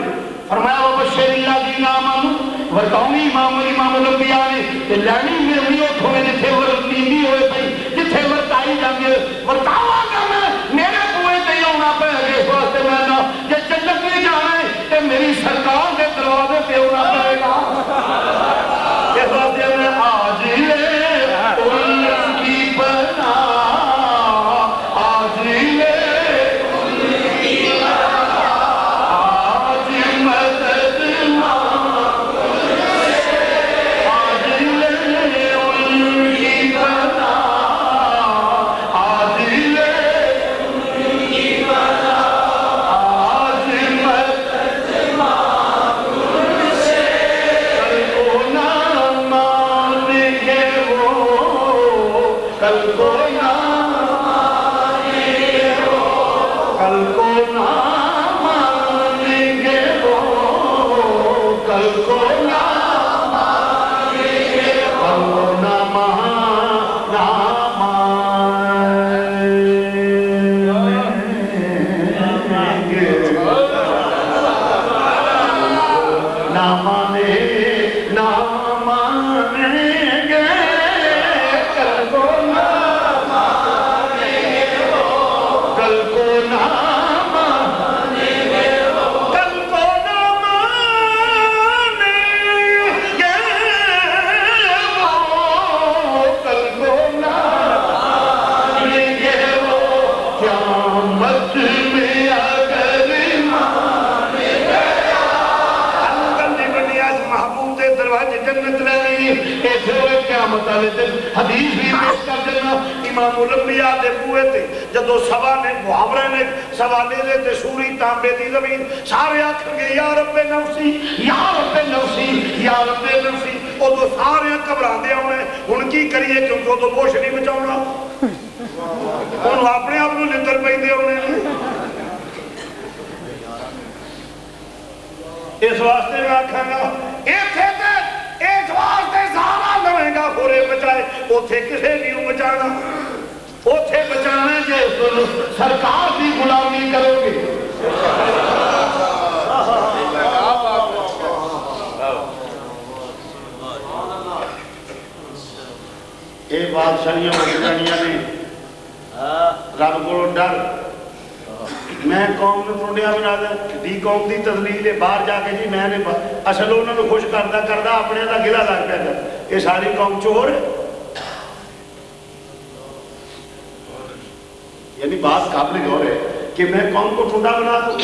Speaker 1: فرمایا وَبَشِّرِ الَّذِينَ آمَنُوا ورکاؤنی امام الانبیاء نے کہ لینی میں بھی اٹھو میں جتھے ورکیندی ہوئے پئی جتھے ورکائی جانگے ورکاوا گا میں میرے کوئے تے ہونا پہ گے اس واسطے میں نا کہ جنت میں جانا ہے کہ میری سرکار کے دروازے پہ ہونا پڑے گا اس واسطے میں آج لے ان کی پناہ حدیث بھی پیش کر دینا امام الانبیاء دے بوئے تھے جدو سوا نے محاورے نے سوا لے لے تے سوری تانبے دی زمین سارے آکھر گئے یا رب نفسی یا رب نفسی یا رب نفسی او دو سارے قبران دے ہونے ان کی کریے کیونکہ وہ تو بوش نہیں بچاؤنا انہوں اپنے آپ نے لندر پہ دے ہونے اس واسطے میں آکھاں گا ایک واسطے سارا لویں گا خورے بچائے اوتھے کسے نہیں بچانا اوتھے بچانا جے سرکار کی غلامی کرو گے اے بادشاہیاں بادشاہیاں نے رب کو ڈر میں قوم نے ٹوڈیا بنا دیا دی قوم دی تذلیل ہے باہر جا کے جی میں نے اصل انہوں نے خوش کردہ اپنے دا گلہ لگ پہ جائے یہ ساری قوم چور ہے یعنی بات قابل غور ہے کہ میں قوم کو ٹھنڈا بنا دوں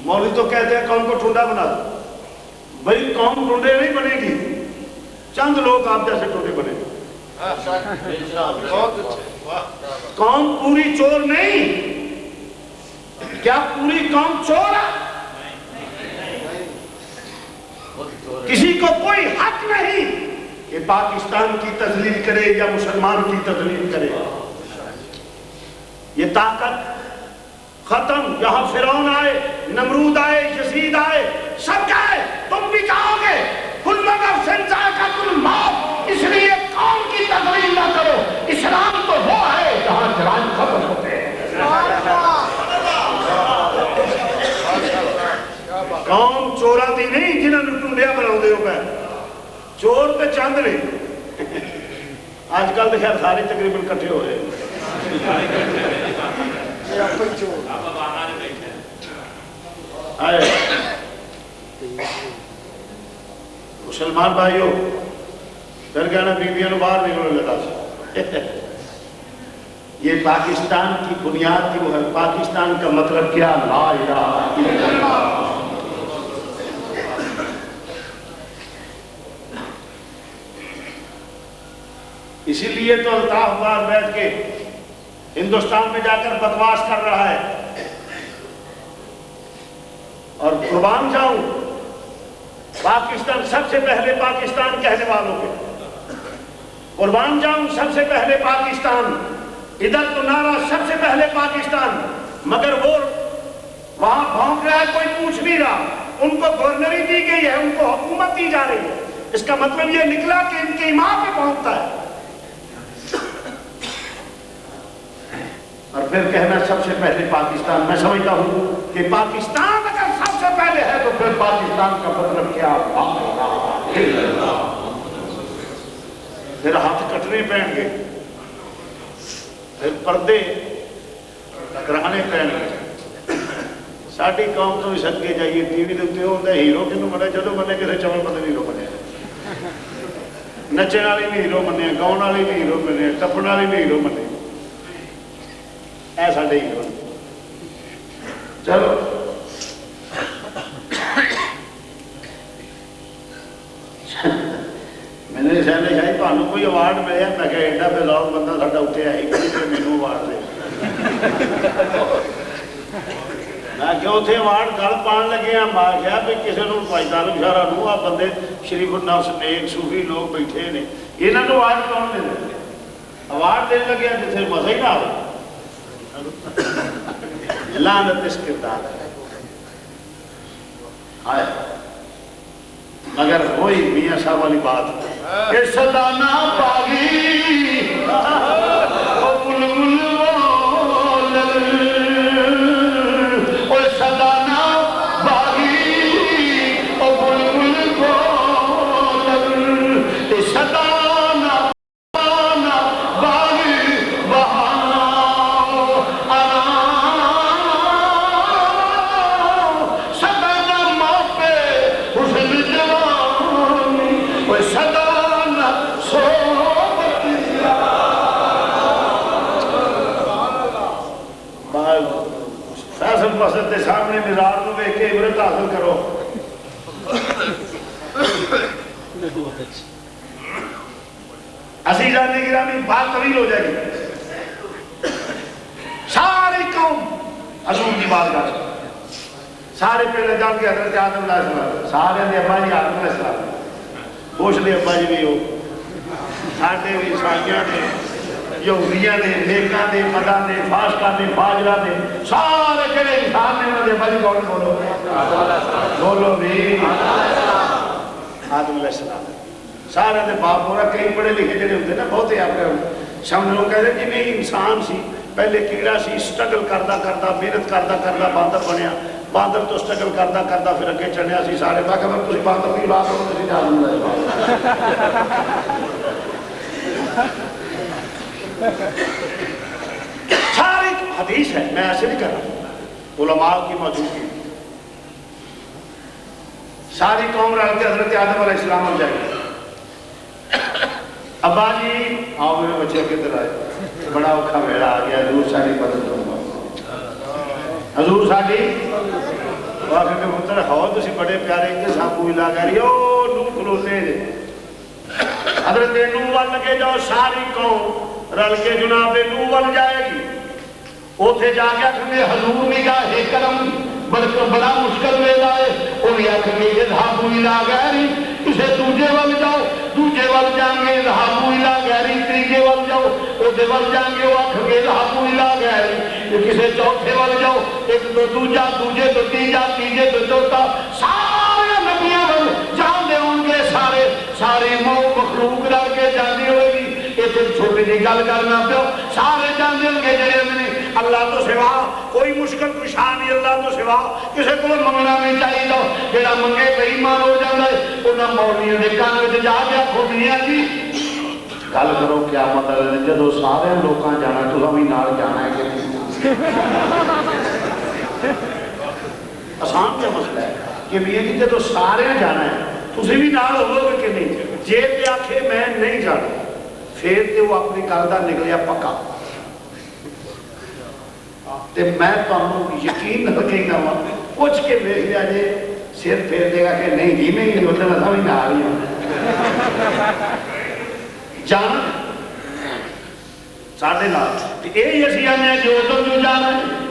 Speaker 1: مولوی تو کہتے ہیں قوم کو ٹھنڈا بنا دوں بھئی قوم ٹھنڈے نہیں بنے گی چند لوگ آپ جیسے ٹھنڈے بنے گی قوم پوری چور نہیں کیا پوری قوم چور ہے کسی کو کوئی حق نہیں کہ پاکستان کی تذلیل کرے یا مسلمان کی تذلیل کرے یہ طاقت ختم یہاں فرعون آئے نمرود آئے یزید آئے سب گئے چور تے چاند نے آج کل تو خیر سارے تقریباً کٹھے ہو رہے مسلمان بھائیو پھر کہنا بیویوں نے باہر نکلنے لگا یہ پاکستان کی بنیاد کی وہ ہے پاکستان کا مطلب کیا لا الہ الا اللہ اسی لیے تو الطاف بار بیٹھ کے ہندوستان میں جا کر بکواس کر رہا ہے اور قربان جاؤں پاکستان سب سے پہلے پاکستان کہنے والوں کے قربان جاؤں سب سے پہلے پاکستان ادھر تو نعرہ سب سے پہلے پاکستان مگر وہ وہاں بھونک رہا ہے کوئی پوچھ نہیں رہا ان کو گورنری دی گئی ہے ان کو حکومت دی جا رہی ہے اس کا مطلب یہ نکلا کہ ان کی ماں پہ پہنچتا ہے اور پھر کہنا سب سے پہلے پاکستان میں سمجھتا ہوں کہ پاکستان اگر سب سے پہلے ہے تو پھر پاکستان کا مطلب کیا پھر ہاتھ کٹنے پہن گے پھر پردے کرانے پہن گے ساڑھی قوم تو بھی سکے جائیے ٹی وی دیتے ہوتا ہے ہیرو کنو بنے جدو بنے کسے چمل بندے ہیرو بنے نچے والی بھی ہیرو بنے گاؤں والی بھی ہیرو بنے ٹپن والی بھی ہیرو بنے ایسا نہیں ہو چلو میں نے سہنے شاید تو کوئی اوارڈ ملے میں کہ ایڈا پہ لاؤ بندہ ساڑھا اٹھے آئی کہ مینو اوارڈ دے میں کہ اتنے اوارڈ گل پان لگے ہیں مار گیا بھی کسی نے پائیدار اشارہ نو آپ بندے شریف النفس نیک صوفی لوگ بیٹھے نے انہوں نے اوارڈ کون دے دے اوارڈ دینے لگے ہیں جسے مزہ ہی نہ آئے لعنت اس کردار ہے مگر وہی میاں صاحب والی بات کہ صدانا باغی او بلبل او صدانا باغی او بلبل صدانا باغی بہانا مسجد کے سامنے مزار کو دیکھ کے عبرت حاصل کرو عزیزان گرامی بات طویل ہو جائے گی ساری قوم حضور کی بات کر سارے پہلے جان کے حضرت آدم علیہ السلام سارے نے ابا جی آدم علیہ السلام پوچھ لے ابا جی بھی ہو ساڑھے بھی عیسائیاں نے یہودیاں نے نیکاں نے مداں نے فاسقاں نے فاجراں نے سارے کہنے انسان نے انہوں نے بھائی کون بولو بولو بھی آدم علیہ السلام سارے نے باپ ہو رہا کئی پڑھے لکھے جڑے ہوتے نا بہت ہی آپ کے سامنے لوگ کہتے ہیں جی نہیں انسان سی پہلے کیڑا سی سٹرگل کردا کردا محنت کردا کردا باندر بنیا باندر تو سٹرگل کردا کردا پھر اگے چڑھیا سی سارے میں کہ تسی باندر دی بات ہو تسی جان ساری حدیث ہے میں ایسے نہیں کر رہا علماء کی موجودگی ساری قوم رل کے حضرت آدم علیہ السلام ہو جائے ابا جی آؤ میرے بچے کدھر آئے بڑا اوکھا ویڑا آ گیا حضور ساری مدد کروں گا حضور ساری واقعی کے پتر ہو تسی بڑے پیارے کے سامو ملا کر رہی ہو نو کھلوتے نے حضرت نو وال لگے جاؤ ساری قوم رل کے جناب نو وال جائے گی اوتھے جا کے آکھنے حضور نگاہ کرم بلکہ بڑا مشکل ویلا ہے انہیں آکھنے اذهبوا الى غیری کسے دوجے وال جاؤ دوجے وال جائیں گے اذهبوا الى غیری تیجے وال جاؤ اوتھے وال جائیں گے وہ آکھنے اذهبوا الى غیری کسے چوتھے وال جاؤ ایک تو دوجا دوجے تو تیجا تیجے تو چوتھا سارے نبیوں وال جاندے ہوں گے سارے مخلوق رل کے جاندی ہوئے گی یہ چھوٹی جی گل کرنا پیو سارے جاندے ہوں گے جڑے میں اللہ تو سوا کوئی مشکل کشا نہیں اللہ تو سوا کسی کو منگنا نہیں چاہیے جڑا منگے بے ایمان ہو جاتا ہے وہ
Speaker 2: نہ مولویوں کے کان میں جا گیا کھوٹیاں جی گل کرو کیا مطلب جدو سارے لوگوں جانا تو بھی نال جانا ہے کہ آسان کیا مسئلہ ہے کہ میاں جی جدو سارے جانا ہے تسی بھی نال ہو گے کہ نہیں جے تے آکھے میں نہیں جانا پھر تے وہ اپنی گل دا نکلیا پکا تے میں تمہیں یقین رکھے گا پوچھ کے دیکھ لیا جے سر پھیر دے گا کہ نہیں جی نہیں مطلب ایسا بھی نہ آ رہی ہوں جانا ساڑھے نال یہی اسی آنے ہیں جو ادھر جو جانا ہے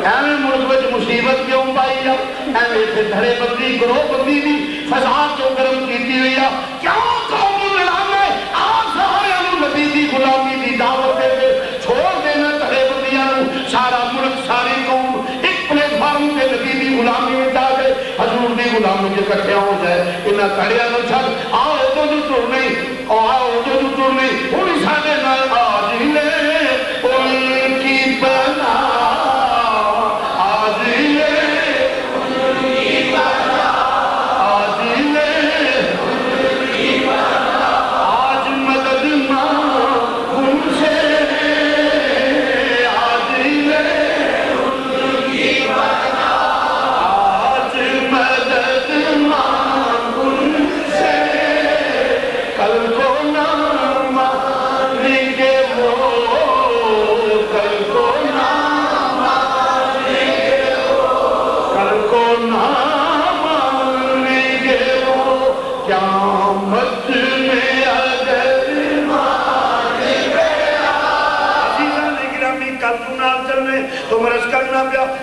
Speaker 2: ایویں ملک میں مصیبت کیوں پائی ہے ایویں دھڑے بندی گروہ بندی بھی فساد جو گرم کیتی ہوئی ہے کیوں قوم لڑام ہے آپ سارے نبی دی غلامی دی دعوت دے چھوڑ دینا دھڑے بندیاں سارا ملک ساری قوم ایک پلیٹ فارم کے نبی دی غلامی میں جا کے حضور دی غلامی کے کٹھے ہو جائے انہاں کھڑیاں نو چھڈ آؤ ادھر جو ٹر نہیں آؤ ادھر جو ٹر نہیں ہن ساڈے نال آج لے ان کی بنا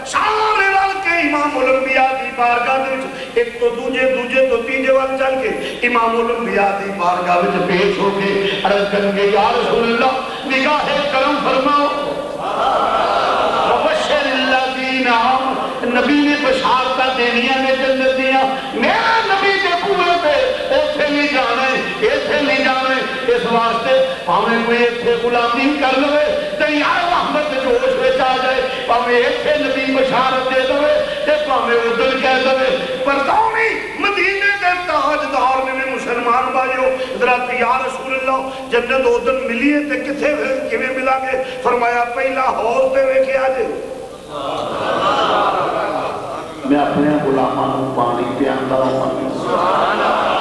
Speaker 2: سارے رل کے امام الانبیاء دی بارگاہ وچ ایک تو دوجے تو تیجے وال چل کے امام الانبیاء دی بارگاہ وچ پیش ہو کے عرض کریں گے یا رسول اللہ نگاہ کرم فرماؤ وبشر الذین آمنوا نبی نے بشارتاں دینیاں نے جنت دیاں میرا نبی دے پورے پہ اوتھے نہیں جانا ہے ایتھے نہیں جانا ہے اس واسطے پاویں کوئی ایتھے غلامی کر لوے تے یار رحمت جوش وچ آ جائے پاویں ایتھے نبی بشارت دے دوے تے پاویں ادھر کہہ دوے پر کونی مدینے دے تاجدار نے مسلمان بھائیو حضرت یا رسول اللہ جنت ادھر ملی ہے تے کتھے کیویں ملا گے فرمایا پہلا ہور تے ویکھیا جے میں اپنے غلاماں نوں پانی پیاندا ہوں سبحان اللہ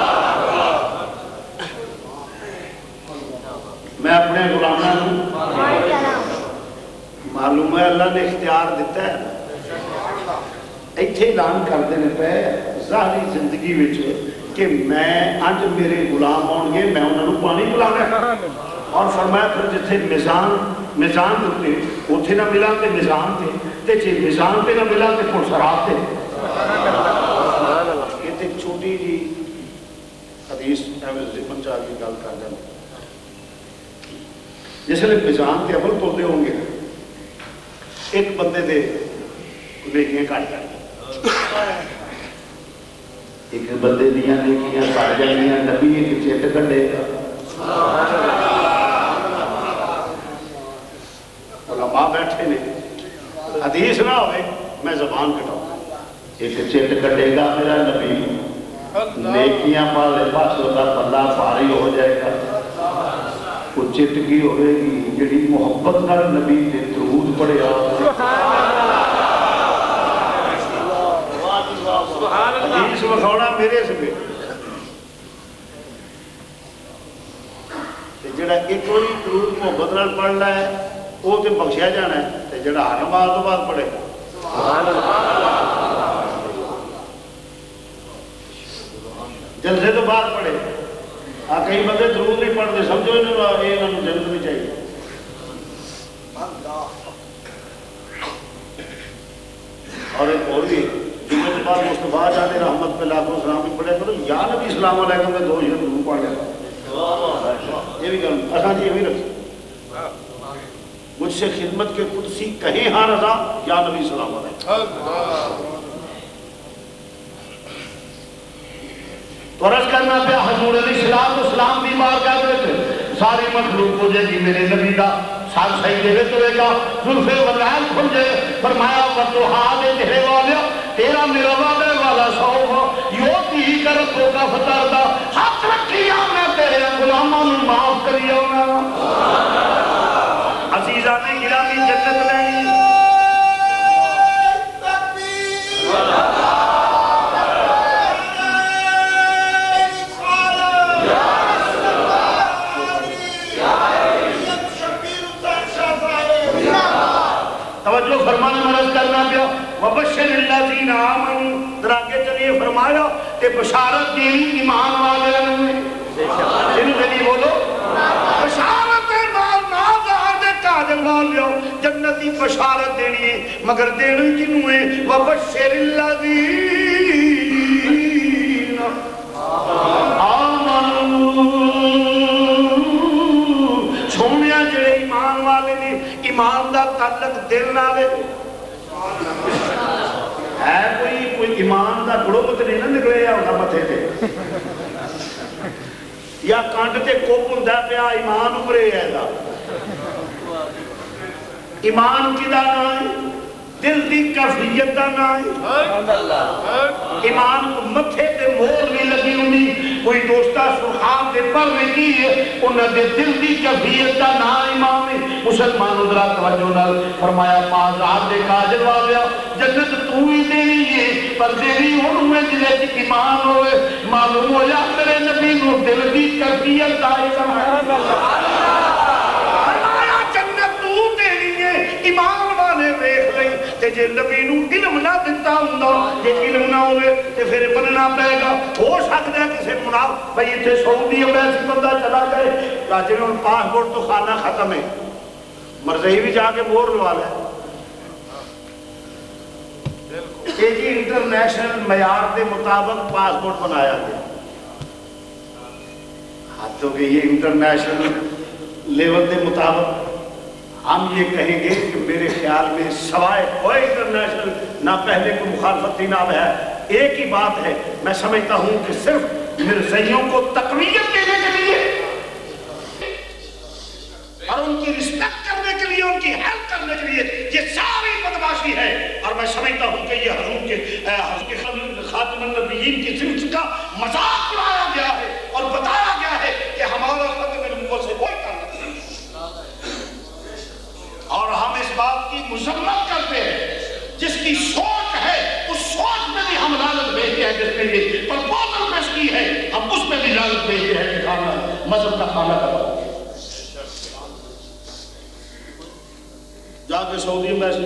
Speaker 2: میں اپنے غلاماں نوں معلوم ہے اللہ نے اختیار دیتا ہے ایتھے اعلان کر دینے پہ ظاہری زندگی وچ کہ میں اج میرے غلام ہون گے میں انہاں نوں پانی پلانا اور فرمایا پھر جتھے میزان تے اوتھے نہ ملا تے میزان تے جے میزان تے نہ ملا تے پھر سرات تے یہ تے چھوٹی جی حدیث ایویں ذہن چ آ کے گل کر جانا جس لئے میزان تے عمل توڑتے ہوں گے ایک بندے دے نیکیاں کٹ جائیں ایک بندے دیاں نیکیاں کٹ جائیں نبی ایک چیٹ کٹے علماء بیٹھے نے حدیث نہ ہوئے میں زبان کٹاؤں ایک چیٹ کٹے گا میرا نبی نیکیاں والے پاس ہوتا بندہ بھاری ہو جائے گا وہ چٹکی ہوئے گی جڑی محبت نال نبی نے درود پڑھیا حدیث وکھاؤنا میرے سے جڑا ایک واری درود محبت نال پڑھنا ہے وہ تے بخشیا جانا ہے تے جڑا ہر نماز تو بعد پڑھے جلسے تو بعد پڑھے کئی بندے درود نہیں پڑھتے سمجھو انہوں نے جنت نہیں چاہیے اور ایک اور بھی جمعے کے بعد مصطفیٰ جانے رحمت پہ لاکھوں سلام بھی پڑھے کرو یا نبی السلام علیکم میں دو شیر درود پڑھ لیا یہ بھی کروں اچھا جی یہ بھی رکھ مجھ سے خدمت کے قدسی کہیں ہاں رضا یا نبی السلام علیکم تو عرض کرنا پیا حضور علیہ السلام دی بارگاہ وچ ساری مخلوق ہو جائے گی میرے نبی دا سال صحیح دے ہوئے گا زلفے ولیل کھل جائے فرمایا وَتُحَا دے چہرے والا تیرا میرا وعدہ والا سو یوتی یلیک ربک فترضی حق رکھی میں تیرے غلاماں نوں معاف کری آؤں عزیزان گرامی جنت لینی توجہ فرمانا مرض کرنا پیا وبشر الذین آمنوا دراگے چلیے فرمایا کہ بشارت دینی ایمان والے انہوں نے بولو بشارت کاجل والیو جنتی بشارت دینی ہے مگر دینی کنوں ہے وبشر الذین آمنوا چھوڑیا جڑے ایمان والے نے ایمان دا تعلق دل نال ہے کوئی ایمان دا گڑو مت نہیں نہ نکلے یا ہونا متھے تے یا کانٹ تے کوپ ہوندا پیا ایمان اوپرے ہے دا ایمان کی دا نہ ہے دل دی کیفیت دا نہ ہے ایمان کو متھے تے مہر نہیں لگی ہوندی کوئی دوستا سرخان دے پر نہیں ہے انہاں دے دل دی کیفیت دا نہ ایمان ہے مسلمان ادھرا توجہ نال فرمایا پازار دے کاجل والیا جنت تو ہی دینی ہے پر دینی انہوں میں جلے کی ایمان ہوئے معلوم ہو یا میرے نبی نو دل دی کیفیت دا ایمان والے دیکھ لیں تے جے نبی نو علم نہ دیتا ہوں جے علم نہ ہوئے تے پھر بننا پائے گا ہو سکتا ہے کسی مناف بھئی اتھے سعودی ایمبیسی بندہ چلا گئے راجے میں پاسپورٹ تو خانہ ختم ہے مرضی بھی جا کے مور لوا لے یہ جی انٹرنیشنل معیار کے مطابق پاسپورٹ بنایا گیا ہاتھوں کے یہ انٹرنیشنل لیول کے مطابق ہم یہ کہیں گے کہ میرے خیال میں سوائے کوئی انٹرنیشنل نہ پہلے کوئی مخالفتی نام ہے ایک ہی بات ہے میں سمجھتا ہوں کہ صرف مرزائیوں کو تقویت دینے کے لیے اور ان کی رسپیکٹ کرنے کے لیے ان کی ہیلپ کرنے کے لیے یہ ساری بدماشی ہے اور میں سمجھتا ہوں کہ یہ حضور کے خاتم النبیین کی صرف کا مذاق اڑایا گیا ہے اور بتایا گیا ہے کہ ہمارا ختم نبوت سے کوئی تعلق نہیں اور ہم اس بات کی مذمت کرتے ہیں جس کی سوچ ہے اس سوچ میں بھی ہم لعنت بھیجتے ہیں جس میں یہ پرپوزل پیش کی ہے ہم اس میں بھی لعنت بھیجتے ہیں کہ کھانا مذہب کا کھانا کھانا جا کے سعودی ایمبیسی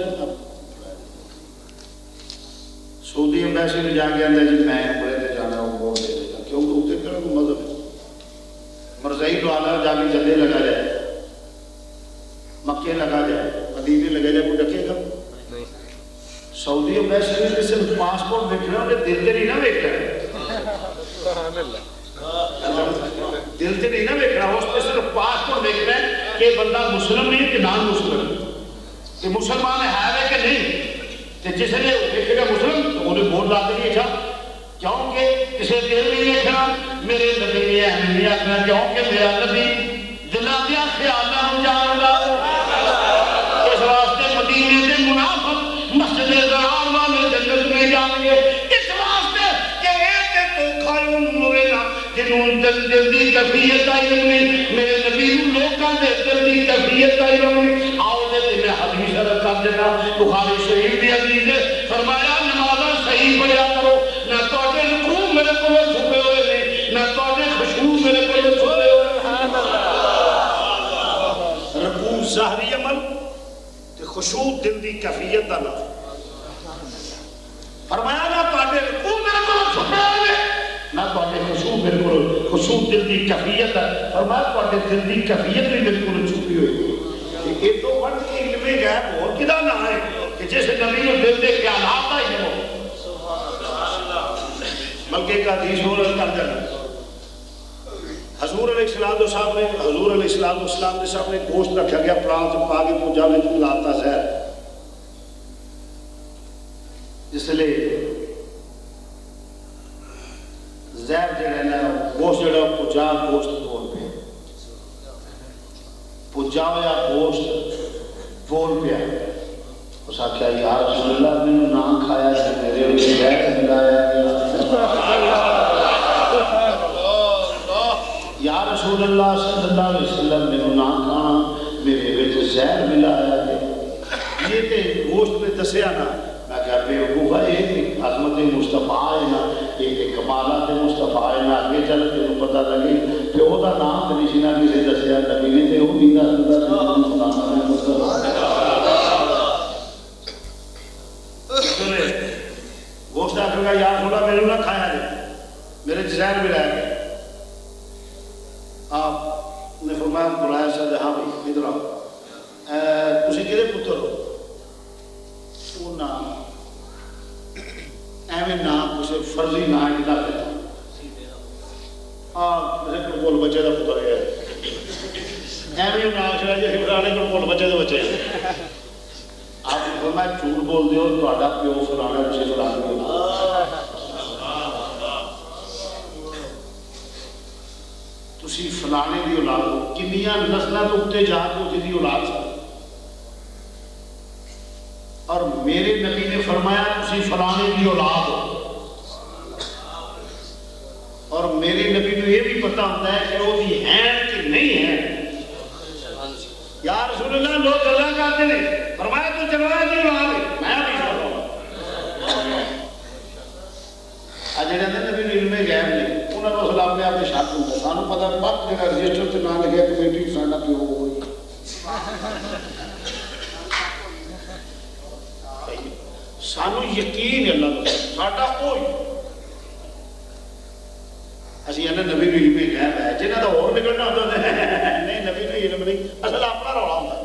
Speaker 2: میں جا کے اندر جی میں بڑے دے جانا ہوں وہ دے دیتا کیونکہ اتنے کرنے کو مذہب ہے مرزائی تو آنا جا کے جلدے لگا جائے مکے لگا جائے مدینے لگا جائے کوئی ڈکے گا سعودی ایمبیسی میں صرف پاسپورٹ دیکھنا انہیں دل سے نہیں نہ دیکھنا دل سے نہیں نہ دیکھنا اس میں صرف پاسپورٹ دیکھنا ہے کہ بندہ مسلم نہیں کہ نان مسلم کہ مسلمان ہے کہ نہیں کہ جس نے دیکھے گا مسلم تو انہیں ووٹ لا کے لیے کیونکہ کسی دل نہیں دیکھنا میرے نبی نے اہمیت میں کیونکہ میرا نبی دلانیاں خیالہ ہوں جانگا اس واسطے مدینے سے منافق مسجد ضرار والے جنت میں جانگے اس واسطے کہ ایک تو کھائیوں موینا جنہوں دل دی کفیت آئی نہیں میرے نبی لوگاں دے دل دی کفیت آئی نہیں آؤ دے میں حدیث عرض کر دینا بخاری شریف بھی عزیز ہے فرمایا نمازہ صحیح پڑھیا کرو نہ توڑے رکوع میرے کو چھپے ہوئے نہیں نہ توڑے خشوع میرے کو چھپے ہوئے رکوع ظاہری عمل تے خشوع دل دی کیفیت دا نہ فرمایا نہ توڑے رکوع میرے کو چھپے ہوئے نہ توڑے خشوع میرے کو خشوع دل دی کیفیت دا فرمایا توڑے دل دی کیفیت بھی میرے کو چھپی ہوئی یہ تو بڑھ کے علم غیب اور کدا نہ ہے کہ جیسے نبی نے دل دے خیالات آئی ہو بلکہ ایک حدیث اور کر دینا حضور علیہ السلام کے سامنے گوشت رکھا گیا پران سے پاگے پوجا میں جو لاتا زہر اس لئے زہر جڑے نا گوشت جڑا پوجا گوشت بول پہ پوجا یا گوشت بول پہ اس آکھیا یا رسول اللہ میں نے نام کھایا ہے میرے لیے زہر ملایا
Speaker 1: رسول اللہ صلی اللہ علیہ وسلم نے نہ کھانا میرے وچ زہر ملایا ہے. یہ تے گوشت میں دسیا نا. میں کہا بے وقوفا یہ عظمت مصطفیٰ ہے نا, یہ تے کمالات مصطفیٰ ہے نا. اگے چل تینوں پتہ لگے کہ وہ دا نام تے نہیں نا کسی دسیا, نبی نے تے وہ بھی گوشت آخر کا یار تھوڑا میرے نہ کھایا جائے, میرے زہر ملایا گیا. آپ نے فرمایا بلایا سر, ہاں بھائی ادھر آؤ, تسی کہدے پتر ہو؟ وہ نام ایویں نام کسی فرضی نام ہی نہ دیتا. ہاں میرے کول بچے کا پتر ہے, ایویں نام چلا جی فلانے کول بچے کے بچے. آپ نے فرمایا جھوٹ بول دے ہو, تہاڈا پیو فلانا تسی فلانے ہو. تسی فلانے دی اولاد ہو. کنیاں نسلاں تو اتنے جا کے جی اولاد سن, اور میرے نبی نے فرمایا تسی فلانے دی اولاد ہو. اور میرے نبی کو یہ بھی پتہ ہوتا ہے کہ وہ بھی ہیں کہ نہیں ہیں. یا رسول اللہ لوگ گلاں کرتے ہیں, فرمایا تو جوان دی اولاد ہے, میں بھی سن رہا ہوں. جڑے نبی نے علم غیب نہیں, انہوں نے اسلام نے اپنے شک ہوتا. سانوں پتہ پک جگہ رجسٹر تے نام لگیا کمیٹی ساڈا پیو ہوئی. سانوں یقین ہے اللہ کا ساڈا کوئی. اسی نے نبی بھی علم غیب ہے, جنہاں دا اور نکلنا ہوتا ہے نہیں نبی کو علم نہیں, اصل اپنا رولا ہوتا ہے.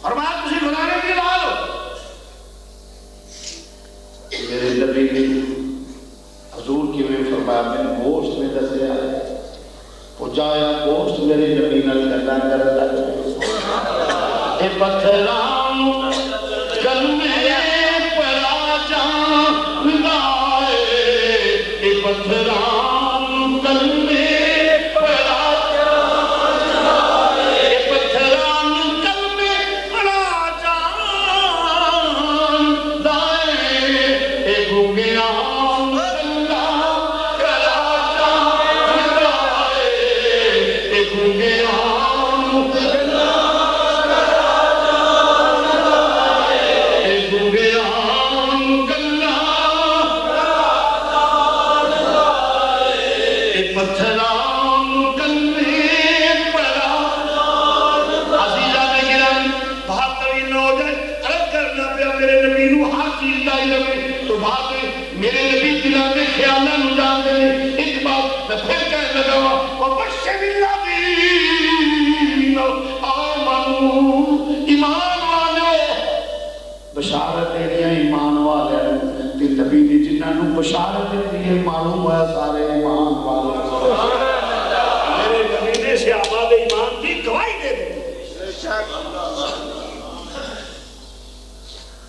Speaker 1: فرمایا تسی فلانے دی اولاد ہو. میرے نبی نے حضور کی میں فرمایا میں نے گوشت میں دسیا ہے, پہنچایا گوشت میرے نبی نال گلاں کرن لگ پئے. اے پتھراں کلمے پڑا جان لائے, اے پتھراں کلمے پڑا جان لائے, اے پتھراں کلمے پڑا جان لائے, اے گنگیاں بشارت دینی ایمان والے تے نبی نے جنہاں نوں بشارت دی معلوم ہوا سارے ایمان والے. میرے نبی نے صحابہ دے ایمان کی گواہی دے دی.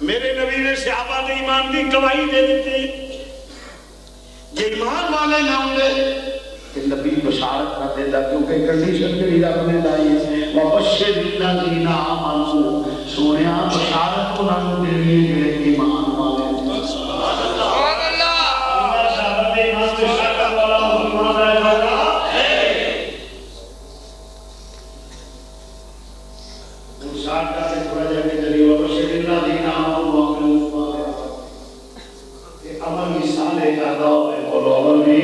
Speaker 1: میرے نبی نے صحابہ دے ایمان کی گواہی دے دیتی. یہ ایمان والے نہ ہوندے کہ نبی بشارت نہ دیتا, کیونکہ کنڈیشن کے لیے رب نے لائی ہے وبشر الذین آمنوا, سونیا بشارت کو نہ دینی ہے ایمان والے. سبحان اللہ, اللہ صاحب دے ایمان سے شکر والا مسلمان ہے. انسان کا سے تھوڑا جا کے چلی وبشر الذین آمنوا وعملوا الصالحات, کہ عمل بھی صالح کرتا ہو بولو عمل بھی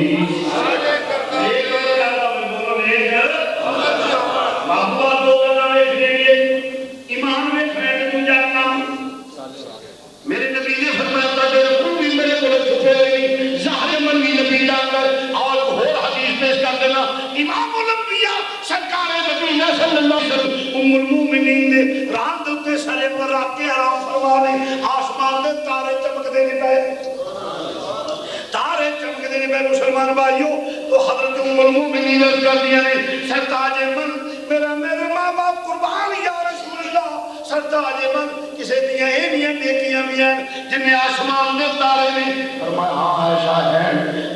Speaker 1: ام المومنین دے رات دے سرے پر رکھ کے آرام فرما دے. آسمان دے تارے چمکدے نہیں پئے, تارے چمکدے نہیں پئے مسلمان بھائیو. تو حضرت ام المومنین عرض کر دیا نے سرتاج من میرے ماں باپ قربان یا رسول اللہ. سرتاج من کسے دیاں ایویں نیکیاں بھی ہیں جنہیں آسمان دے تارے نے. فرمایا ہاں عائشہ ہے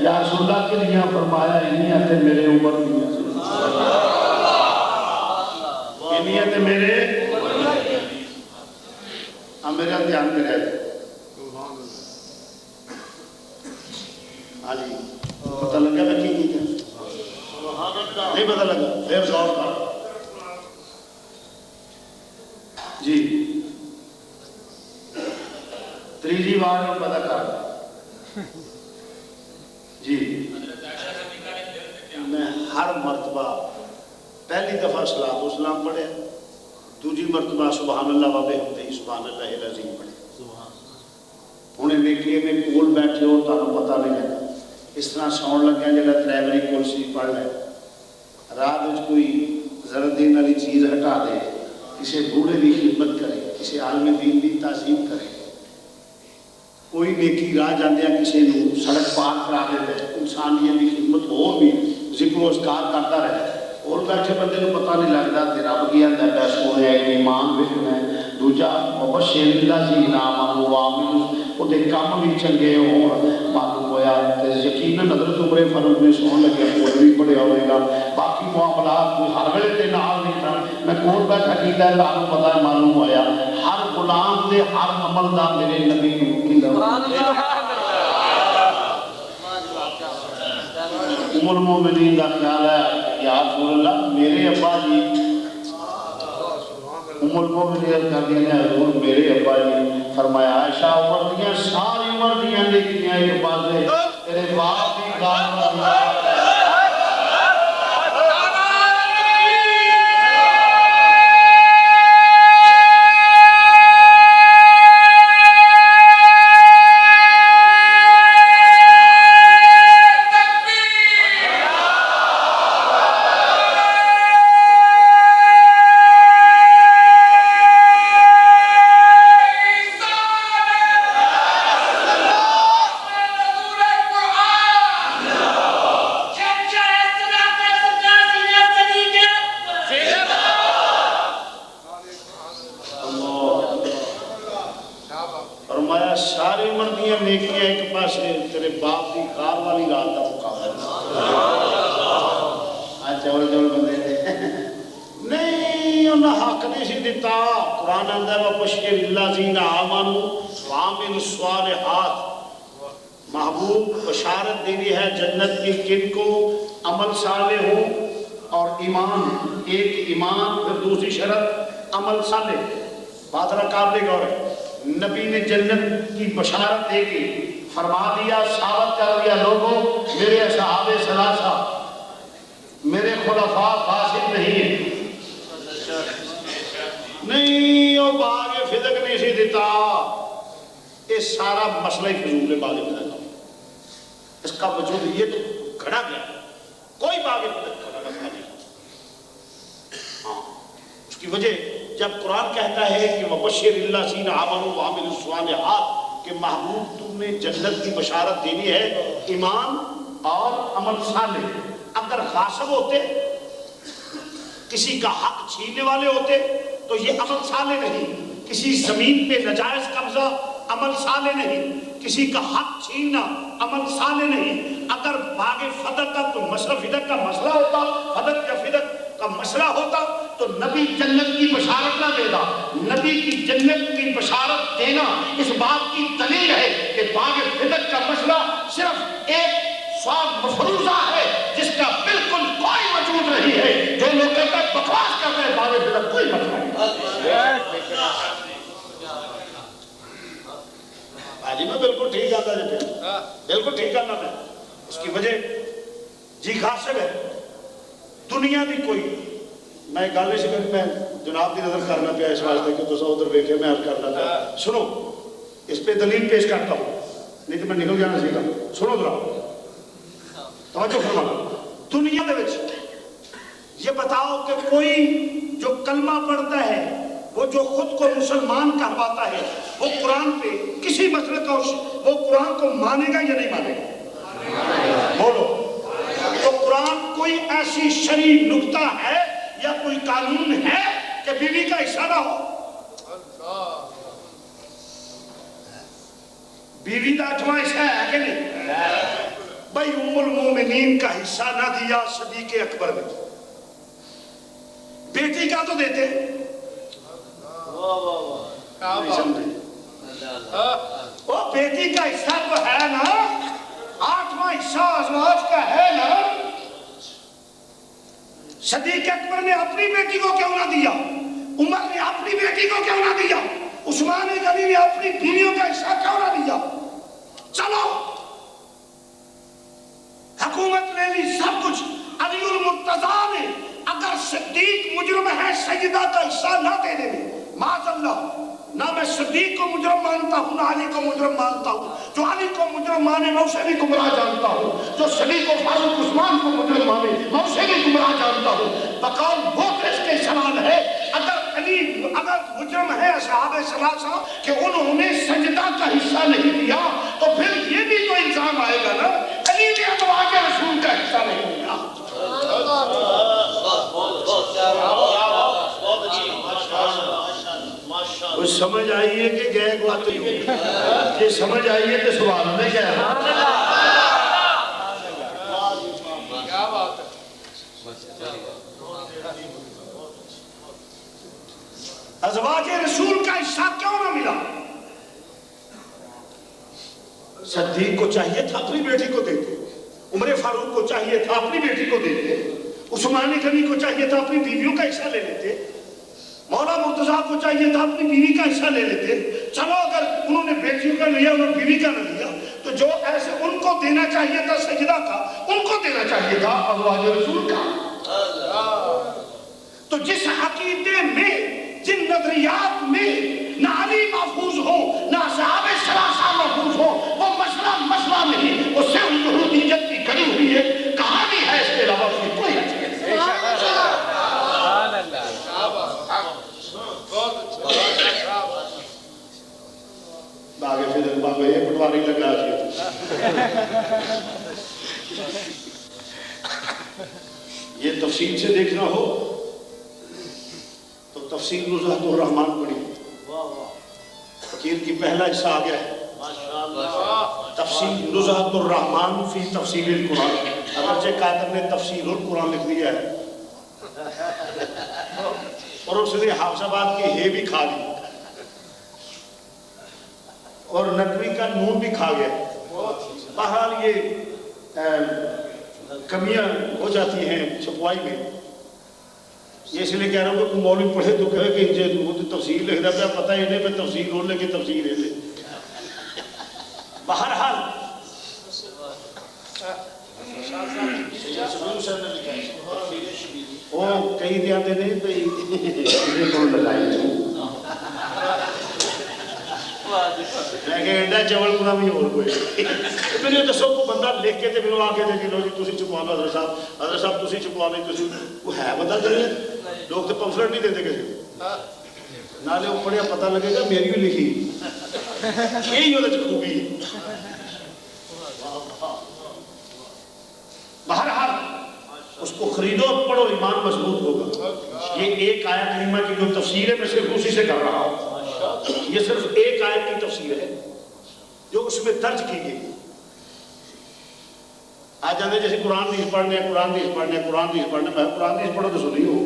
Speaker 1: یا رسول اللہ کے لیے. فرمایا انہی تے میرے عمر بھی ہیں, نیت میرے میرا دھیان میں رہے. ہاں جی پتہ لگا میں کی کیتا نہیں پتہ لگا پھر غور کر جی تیسری بار میں پتہ کر جی میں ہر مرتبہ پہلی دفعہ صلاۃ و سلام پڑھے دوسری مرتبہ سبحان اللہ و بحمدہ سبحان اللہ العظیم پڑھے انہیں نیکی میں کول بیٹھے ہو تو پتہ نہیں لگا اس طرح ساؤنڈ لگا جڑا ڈرائیوری کورسی پڑھ لے رات میں کوئی ضرورت دین والی چیز ہٹا دے کسی بوڑھے کی خدمت کرے کسی عالم دین کی تعظیم کرے کوئی نیکی راہ جاندے ہیں کسی نے سڑک پار کرا دے انسانیت کی خدمت ہو بھی ذکر و اذکار کرتا رہے اور بیٹھے بندے کو پتہ نہیں لگتا تیرا رب کیا ہے بس سونے ایمان بکن ہے دوجا مبشر الذین آمنوا وعملوا وہ کام بھی چنگے ہون معلوم ہویا تے یقیناً حضرت عمر فاروق نے سون لگے کوئی بھی پڑھیا ہوئے گا باقی معاملات کوئی ہر ویلے تے نال نہیں تھا میں کول بیٹھا کیتا ہے تانوں پتہ ہے معلوم ہویا ہر غلام دے ہر عمل دا میرے نبی کی سبحان اللہ ام المومنین کا خیال ہے یا رسول اللہ میرے ابا جی ام المومنین کا کہنا ہے حضور میرے ابا جی فرمایا عائشہ عمر دیاں ساری عمر دیاں نیکیاں ایک پاسے تیرے باپ کی گال محبوب بشارت دینی ہے جنت کی کن کو عمل صالح ہو اور ایمان ایک ایمان پھر دوسری شرط عمل صالح بات رہا قابل غور ہے نبی نے جنت کی بشارت دے کے فرما دیا ثابت کر دیا لوگوں میرے اصحاب ثلاثہ میرے خلفاء فاسد نہیں ہیں نہیں وہ باغ فدق نہیں سی دیتا یہ سارا مسئلہ ہی فضول ہے باغ فدق اس کا وجود یہ تو کھڑا گیا کوئی باغ فدق کھڑا نہیں ہاں اس کی وجہ جب قرآن کہتا ہے کہ وبشر الذین آمنوا وعملوا الصالحات کہ محبوب تم نے جنت کی بشارت دینی ہے ایمان اور عمل صالح اگر غاصب ہوتے کسی کا حق چھیننے والے ہوتے تو یہ عمل صالح نہیں کسی زمین پہ نجائز قبضہ عمل صالح نہیں کسی کا حق چھیننا عمل صالح نہیں اگر باغ فدق کا تو مسئلہ فدق کا مسئلہ ہوتا فدق یا فدق کا مسئلہ ہوتا تو نبی جنت کی بشارت نہ دیتا نبی کی جنت کی بشارت دینا اس بات کی دلیل ہے کہ باغ فدق کا مسئلہ صرف ایک سوال مفروضہ ہے جس کا بالکل کوئی وجود نہیں ہے جو لوگ کہتے ہیں بکواس کرتے ہیں باغ فدق کوئی مسئلہ نہیں آجی میں بالکل ٹھیک آتا جب بالکل ٹھیک آنا میں اس کی وجہ جی خاصب ہے دنیا بھی کوئی میں گالے سے کہ میں جناب کی نظر کرنا پیا اس واسطے کہ تو ادھر بیٹھے میں عرض کرنا پیا سنو اس پہ دلیل پیش کرتا ہوں نہیں تو میں نکل جانا سیکھا سنو ذرا توجہ فرمانا دنیا دے وچ یہ بتاؤ کہ کوئی جو کلمہ پڑھتا ہے وہ جو خود کو مسلمان کہواتا ہے وہ قرآن پہ کسی مسئلے کا وہ قرآن کو مانے گا یا نہیں مانے گا بولو تو قرآن کوئی ایسی شرعی نکتہ ہے یا کوئی قانون ہے کہ بیوی کا حصہ نہ ہو بیوی کا 8واں حصہ ہے کہ نہیں بھائی ام المومنین کا حصہ نہ دیا صدیق اکبر نے بیٹی کا تو دیتے وہ بیٹی کا حصہ تو ہے نا 8واں
Speaker 2: حصہ ازواج کا ہے نا، صدیق اکبر نے اپنی بیٹی کو کیوں نہ دیا، عمر نے اپنی بیٹی کو کیوں نہ دیا، عثمان غنی نے اپنی بیویوں کا حصہ کیوں نہ دیا؟ چلو حکومت لے لی سب کچھ، علی المرتضیٰ نے اگر صدیق مجرم ہے سیدہ کا حصہ نہ دینے میں، معاذ اللہ، نہ میں صدیق کو مجرم مانتا ہوں نہ علی کو مجرم مانتا ہوں، جو علی کو مجرم مانے میں اسے بھی گمراہ جانتا ہوں، جو صدیق و فاروق عثمان کو مجرم مانے میں اسے بھی گمراہ جانتا ہوں۔ بقول بوترس کے سوال ہے، اگر مجرم ہے اصحاب ثلاثہ کہ انہوں نے سجدہ کا حصہ نہیں دیا، تو پھر یہ بھی تو الزام آئے گا نا علی نے ازواج رسول کا حصہ نہیں دیا۔ کچھ سمجھ آئیے کہ گئے بات نہیں ہو، یہ سمجھ آئیے کہ سبحان اللہ کیا ہے؟ ازواج رسول کا حصہ کیوں نہ ملا؟ صدیق کو چاہیے تھا اپنی بیٹی کو دیتے، عمر فاروق کو چاہیے تھا اپنی بیٹی کو دیتے، عثمان غنی کو چاہیے تھا اپنی بیویوں کا حصہ لے لیتے، مولا مرتضیٰ کو چاہیے تھا اپنی بیوی کا حصہ لے لیتے۔ چلو اگر انہوں نے بیٹیوں کا لیا اور بیوی کا نہ لیا تو جو ایسے ان کو دینا چاہیے تھا سجدہ کا، ان کو دینا چاہیے تھا ازواج رسول کا۔ تو جس عقیدے میں، جن نظریات میں نہ علی محفوظ ہو نہ اصحاب ثلاثہ محفوظ ہو، وہ مسئلہ نہیں، وہ صرف یہودیت کی گڑی ہوئی ہے کہانی ہے، اس کے علاوہ اس کی کوئی حیثیت نہیں۔ آگے پھر بابا یہ پٹواری لگا یہ تفصیل سے دیکھنا ہو تو تفسیر نزہت الرحمن پڑھی، فقیر کی پہلا حصہ آ گیا ہے، تفسیر نزہت الرحمن فی تفسیر القرآن، اگرچہ کاتب نے تفسیر القرآن لکھ دیا ہے اور اس نے حافظ آباد کی ہے بھی کھا لی اور نقوی کا نون بھی کھا گیا۔ بہرحال یہ کمیاں ہو جاتی ہیں چھپوائی میں، یہ اس لیے کہہ رہا ہوں کہ مولوی پڑھے تو کہے کہ انجھے تفسیر لکھ رہا ہے، پتہ ہی نہیں پہ تفسیر ہو لے کہ تفسیر ہے لے۔ بہرحال وہ کئی دیا دے نہیں پہ انہیں کون لگائی جو میں کہ انڈا چول گنا بھی اور کوئی میں نے دسو کو بندہ لکھ کے تے ملو آ کے دے کہ لو جی تسی چپوا لو حضرت صاحب تسی چپوا لو تسی وہ ہے بندہ دے لوگ تے پمفلٹ نہیں دیتے کسی نالے وہ پڑھیا پتہ لگے گا میری بھی لکھی یہی ہوتا چھ خوبی ہے۔ بہرحال اس کو خریدو اور پڑھو، ایمان مضبوط ہوگا۔ یہ ایک آیت کریمہ کی جو تفسیر ہے میں صرف اسی سے کر رہا ہوں، یہ صرف ایک آیت کی تفسیر ہے جو اس میں درج کی گئی۔ آج جانے جیسے قرآن حدیث پڑھنے قرآن حدیث پڑھنے قرآن حدیث پڑھنے، میں قرآن حدیث پڑھو تو سنی ہو،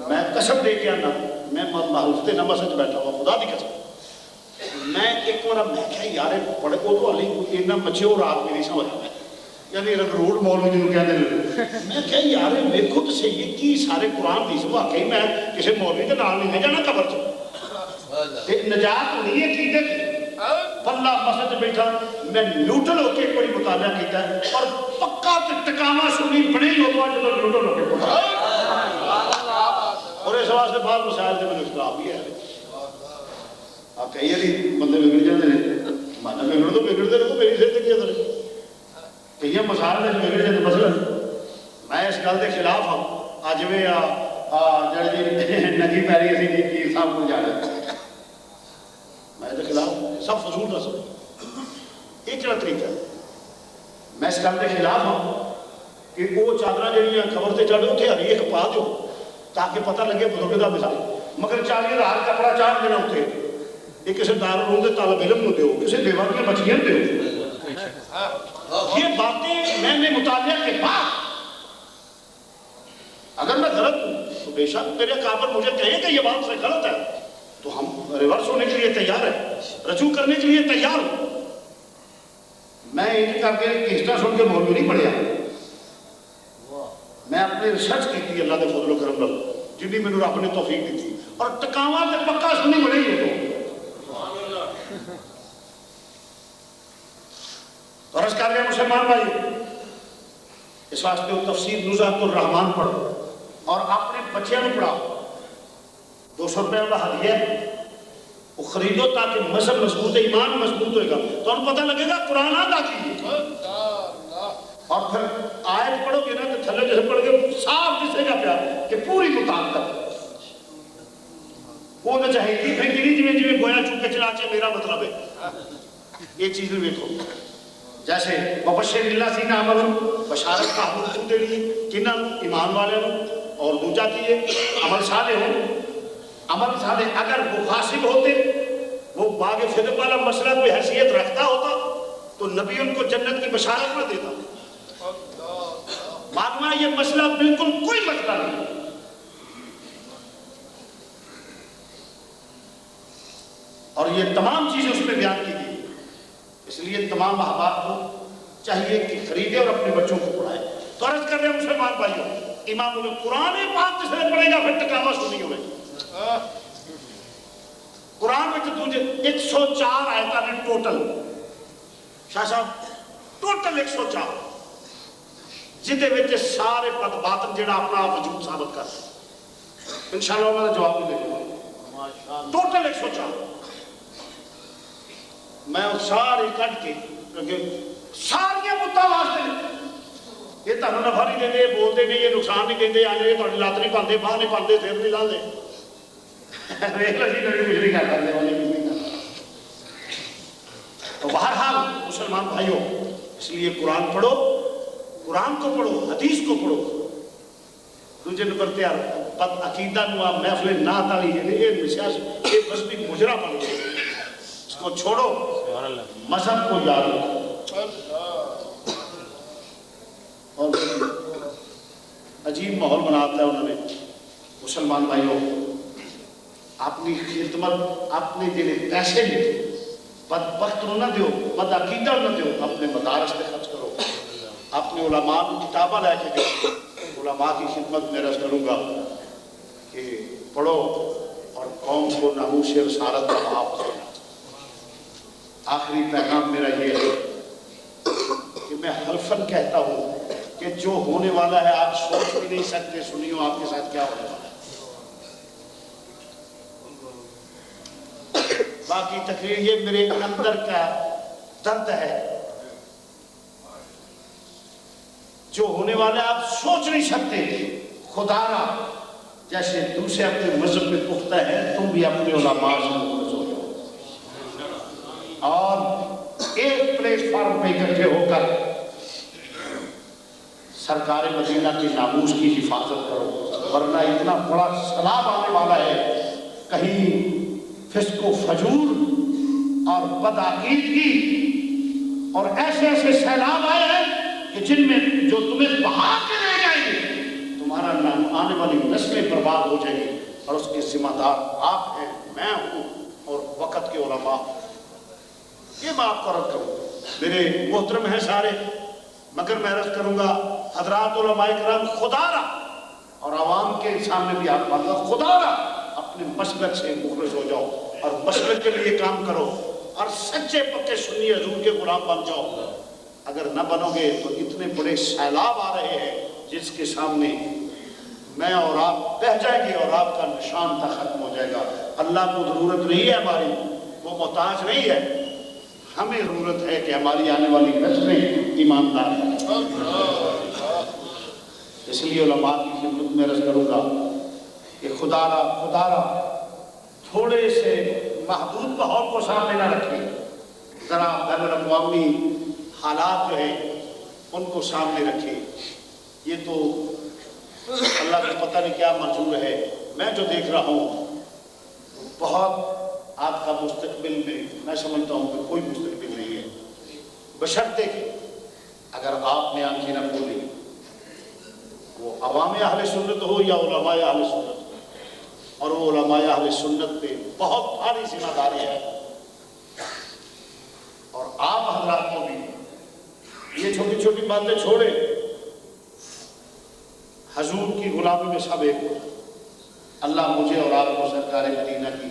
Speaker 2: میں قسم دے کے آنا، میں محفوظ نمبر سچ بیٹھا ہوا خدا دی قسم، میں ایک بار میں کہا یار پڑھے کو تو علی اتنا مچھے اور رات میں نہیں سمجھ آیا، یعنی روڈ مولوی جنہوں کہتے ہیں، میں کہا یار ویکھو تو صحیح کی سارے قرآن حدیث واقعی میں کسی مولوی کے نال نہیں جانا قبر سے نجات نہیں ہے کی دے پلہ مسجد بیٹھا میں نیوٹل ہو کے ایک بڑی مطالعہ کیتا ہے اور پکا ٹکاوا سنی بڑی لوگوں جو نیوٹل ہو کے پڑھا اور اس واسطے بعض مسائل سے میں اختلاف بھی ہے۔ آپ کہیے نہیں بندے بگڑ جاتے ہیں، مانا بگڑ تو بگڑتے رہو، میری زندگی اندر کئی مسائل میں بگڑ جاتے، مثلا میں اس گل کے خلاف ہوں اج بھی جڑی نگی پیری اسی جی پیر صاحب کو جانا میں تو خلاف سب فضول نہ سمجھ، ایک جڑا طریقہ ہے میں اس گل کے خلاف ہوں کہ وہ چادر جہاں خبر سے چڑھ اتنے ہری ایک پا دو تاکہ پتہ لگے بزرگ کا مثال، مگر 40,000 کپڑا چاڑھ دینا اتنے یہ کسی دارالعلوم کے طالب علم کو دیو، کسی بیوہ کے بچیاں دیو۔ یہ باتیں میں نے مطالعہ کے بعد اگر میں غلط ہوں تو بے شک میرے کابر مجھے کہیں کہ یہ بات سے غلط ہے تو ہم ریورس ہونے کے لیے تیار ہیں، رجوع کرنے کے لیے تیار ہوں، میں ان کر کے کیسٹا سن کے مولوی نہیں پڑھیا، میں اپنے ریسرچ کی تھی اللہ دے فضل و کرم نال جنی مینوں رب نے توفیق دی تھی، اور ٹکاواں تے پکا سنی بڑی ہے تو عرض کر رہے مسلمان بھائی، اس واسطے وہ تفسیر نزہۃ الرحمان پڑھو اور اپنے بچیاں نوں پڑھاؤ۔ 200 روپے والا ہدیہ وہ خریدو تاکہ مذہب مضبوط ہے، ایمان مضبوط ہوئے گا تو انہیں پتہ لگے گا قرآن آتا کی ہے، اور پھر آیت پڑھو گے نا تو تھلے جیسے پڑھ گے صاف دسے گا پیار کہ پوری مطابقت وہ نہ چاہیے کہ پھر گری جی میں گویا چونکہ چلا چاہے میرا مطلب ہے یہ چیز نہیں دیکھو۔ جیسے مبشر اللہ سین عمل بشارت کا حکم دے لیے کنہ ایمان والے ہوں، اور دوجا کیے عمل صالح ہوں۔ عمل صالح اگر وہ غاصب ہوتے، وہ باغ فدق والا مسئلہ کوئی حیثیت رکھتا ہوتا تو نبی ان کو جنت کی بشارت نہ دیتا۔ معلوم ہے یہ مسئلہ بالکل کوئی مسئلہ نہیں، اور یہ تمام چیزیں اس میں بیان کی گئی، اس لیے تمام احباب کو چاہیے کہ خریدے اور اپنے بچوں کو پڑھائے۔ تو عرض کر رہے ہیں مسلمان بھائیوں، امام القرآن پاک جس نے پڑھے گا پھر ٹکاوا سنی ہوئے قرآن میں تو تجھے 104 آیتاں نے ٹوٹل، شاہ صاحب ٹوٹل 104 جدے وچ سارے پت باطن جڑا اپنا وجود ثابت کر انشاءاللہ انہوں نے جواب بھی دے دوں ٹوٹل 104 میں سارے کٹ کے ساری مدعا واسطے یہ تمہیں نفع نہیں دے بولتے نہیں، یہ نقصان نہیں دے آنے تھوڑی لات نہیں پاندے، باہر نہیں پاندے، سر نہیں لاندے تو بہرحال مسلمان بھائیوں، اس لیے قرآن پڑھو، قرآن کو پڑھو، حدیث کو پڑھو۔ دوجے نمبر تیار بد عقیدہ نوا محفل نعت والی یہ بس بھی مجرا بن گئے، اس کو چھوڑو، مذہب کو یاد رکھو۔ اور عجیب ماحول بناتا ہے انہوں نے مسلمان بھائیوں، اپنی خدمت اپنے جڑے پیسے لے بدبخت نہ دیو، بد عقیدہ نہ دیو، اپنے مدارس پہ خرچ کرو، اپنے علماء کو کتابہ لے کے دو۔ علماء کی خدمت میں عرض کروں گا کہ پڑھو اور قوم کو ناموس رسالت کا محافظ کرو۔ آخری پیغام میرا یہ ہے کہ میں حلفاً کہتا ہوں کہ جو ہونے والا ہے آپ سوچ بھی نہیں سکتے، سنیو آپ کے ساتھ کیا ہونے والا ہے۔ باقی تقریر یہ میرے اندر کا درد ہے، جو ہونے والا ہے آپ سوچ نہیں سکتے۔ خدا را جیسے دوسرے اپنے مذہب میں پختہ ہے، تم بھی اپنے علماء سے مخلص ہو جاؤ اور ایک پلیٹ فارم پہ اکٹھے ہو کر سرکار مدینہ کے ناموس کی حفاظت کرو، ورنہ اتنا بڑا سیلاب آنے والا ہے، کہیں فسق و فجور اور بدعقیدگی اور ایسے ایسے سیلاب آئے ہیں کہ جن میں جو تمہیں بہا کے لے جائیں گے، تمہارا نام آنے والی نسلیں برباد ہو جائیں گی، اور اس کے ذمہ دار آپ ہیں، میں ہوں، اور وقت کے علماء۔ یہ میں آپ کو عرض کروں، میرے محترم ہیں سارے، مگر میں عرض کروں گا حضرات علماء کرام، خدا را اور عوام کے سامنے بھی آپ بات کرو، خدا را اپنے مسلک سے مخلص ہو جاؤ اور مسلک کے لیے کام کرو، اور سچے پکے سنی حضور کے غلام بن جاؤ۔ اگر نہ بنو گے تو اتنے بڑے سیلاب آ رہے ہیں جس کے سامنے میں اور آپ بہہ جائیں گے اور آپ کا نشان تھا ختم ہو جائے گا۔ اللہ کو ضرورت نہیں ہے ہماری، وہ محتاج نہیں ہے، ہمیں ضرورت ہے کہ ہماری آنے والی نسلیں ایماندار ہیں۔ اس لیے علماء کی خدمت میں عرض کروں گا کہ خدا را تھوڑے سے محدود ماحول کو سامنے نہ رکھیں، ذرا بین الاقوامی حالات جو ہیں ان کو سامنے رکھیں۔ یہ تو اللہ کو پتہ نہیں کیا منظور ہے، میں جو دیکھ رہا ہوں بہت آپ کا مستقبل میں سمجھتا ہوں کہ کوئی مستقبل نہیں ہے، بشرطے کہ اگر آپ نے آنکھیں نہ کھولی، وہ عوام اہل سنت ہو یا علماء اہل سنت ہو، اور وہ علماء اہل سنت پہ بہت بھاری ذمہ داری ہے، اور آپ حضرات کو بھی
Speaker 1: چھوٹی چھوٹی باتیں چھوڑیں، حضور کی غلامی میں سب ایک ہو جائے۔ اللہ مجھے اور آپ کو سرکار مدینہ کی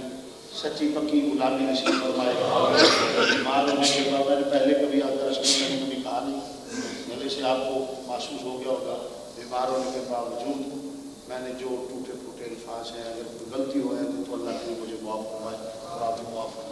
Speaker 1: سچی پکی غلامی نصیب فرمائے۔ معلوم ہے کہ میں نے پہلے کبھی آپ درس میں نے کبھی کہا نہیں، پہلے سے آپ کو محسوس ہو گیا ہوگا، بیمار ہونے کے باوجود میں نے جو ٹوٹے پھوٹے الفاظ ہیں، اگر کوئی غلطی ہو ہے تو اللہ نے مجھے معاف فرمائے اور آپ کو معاف فرمائے۔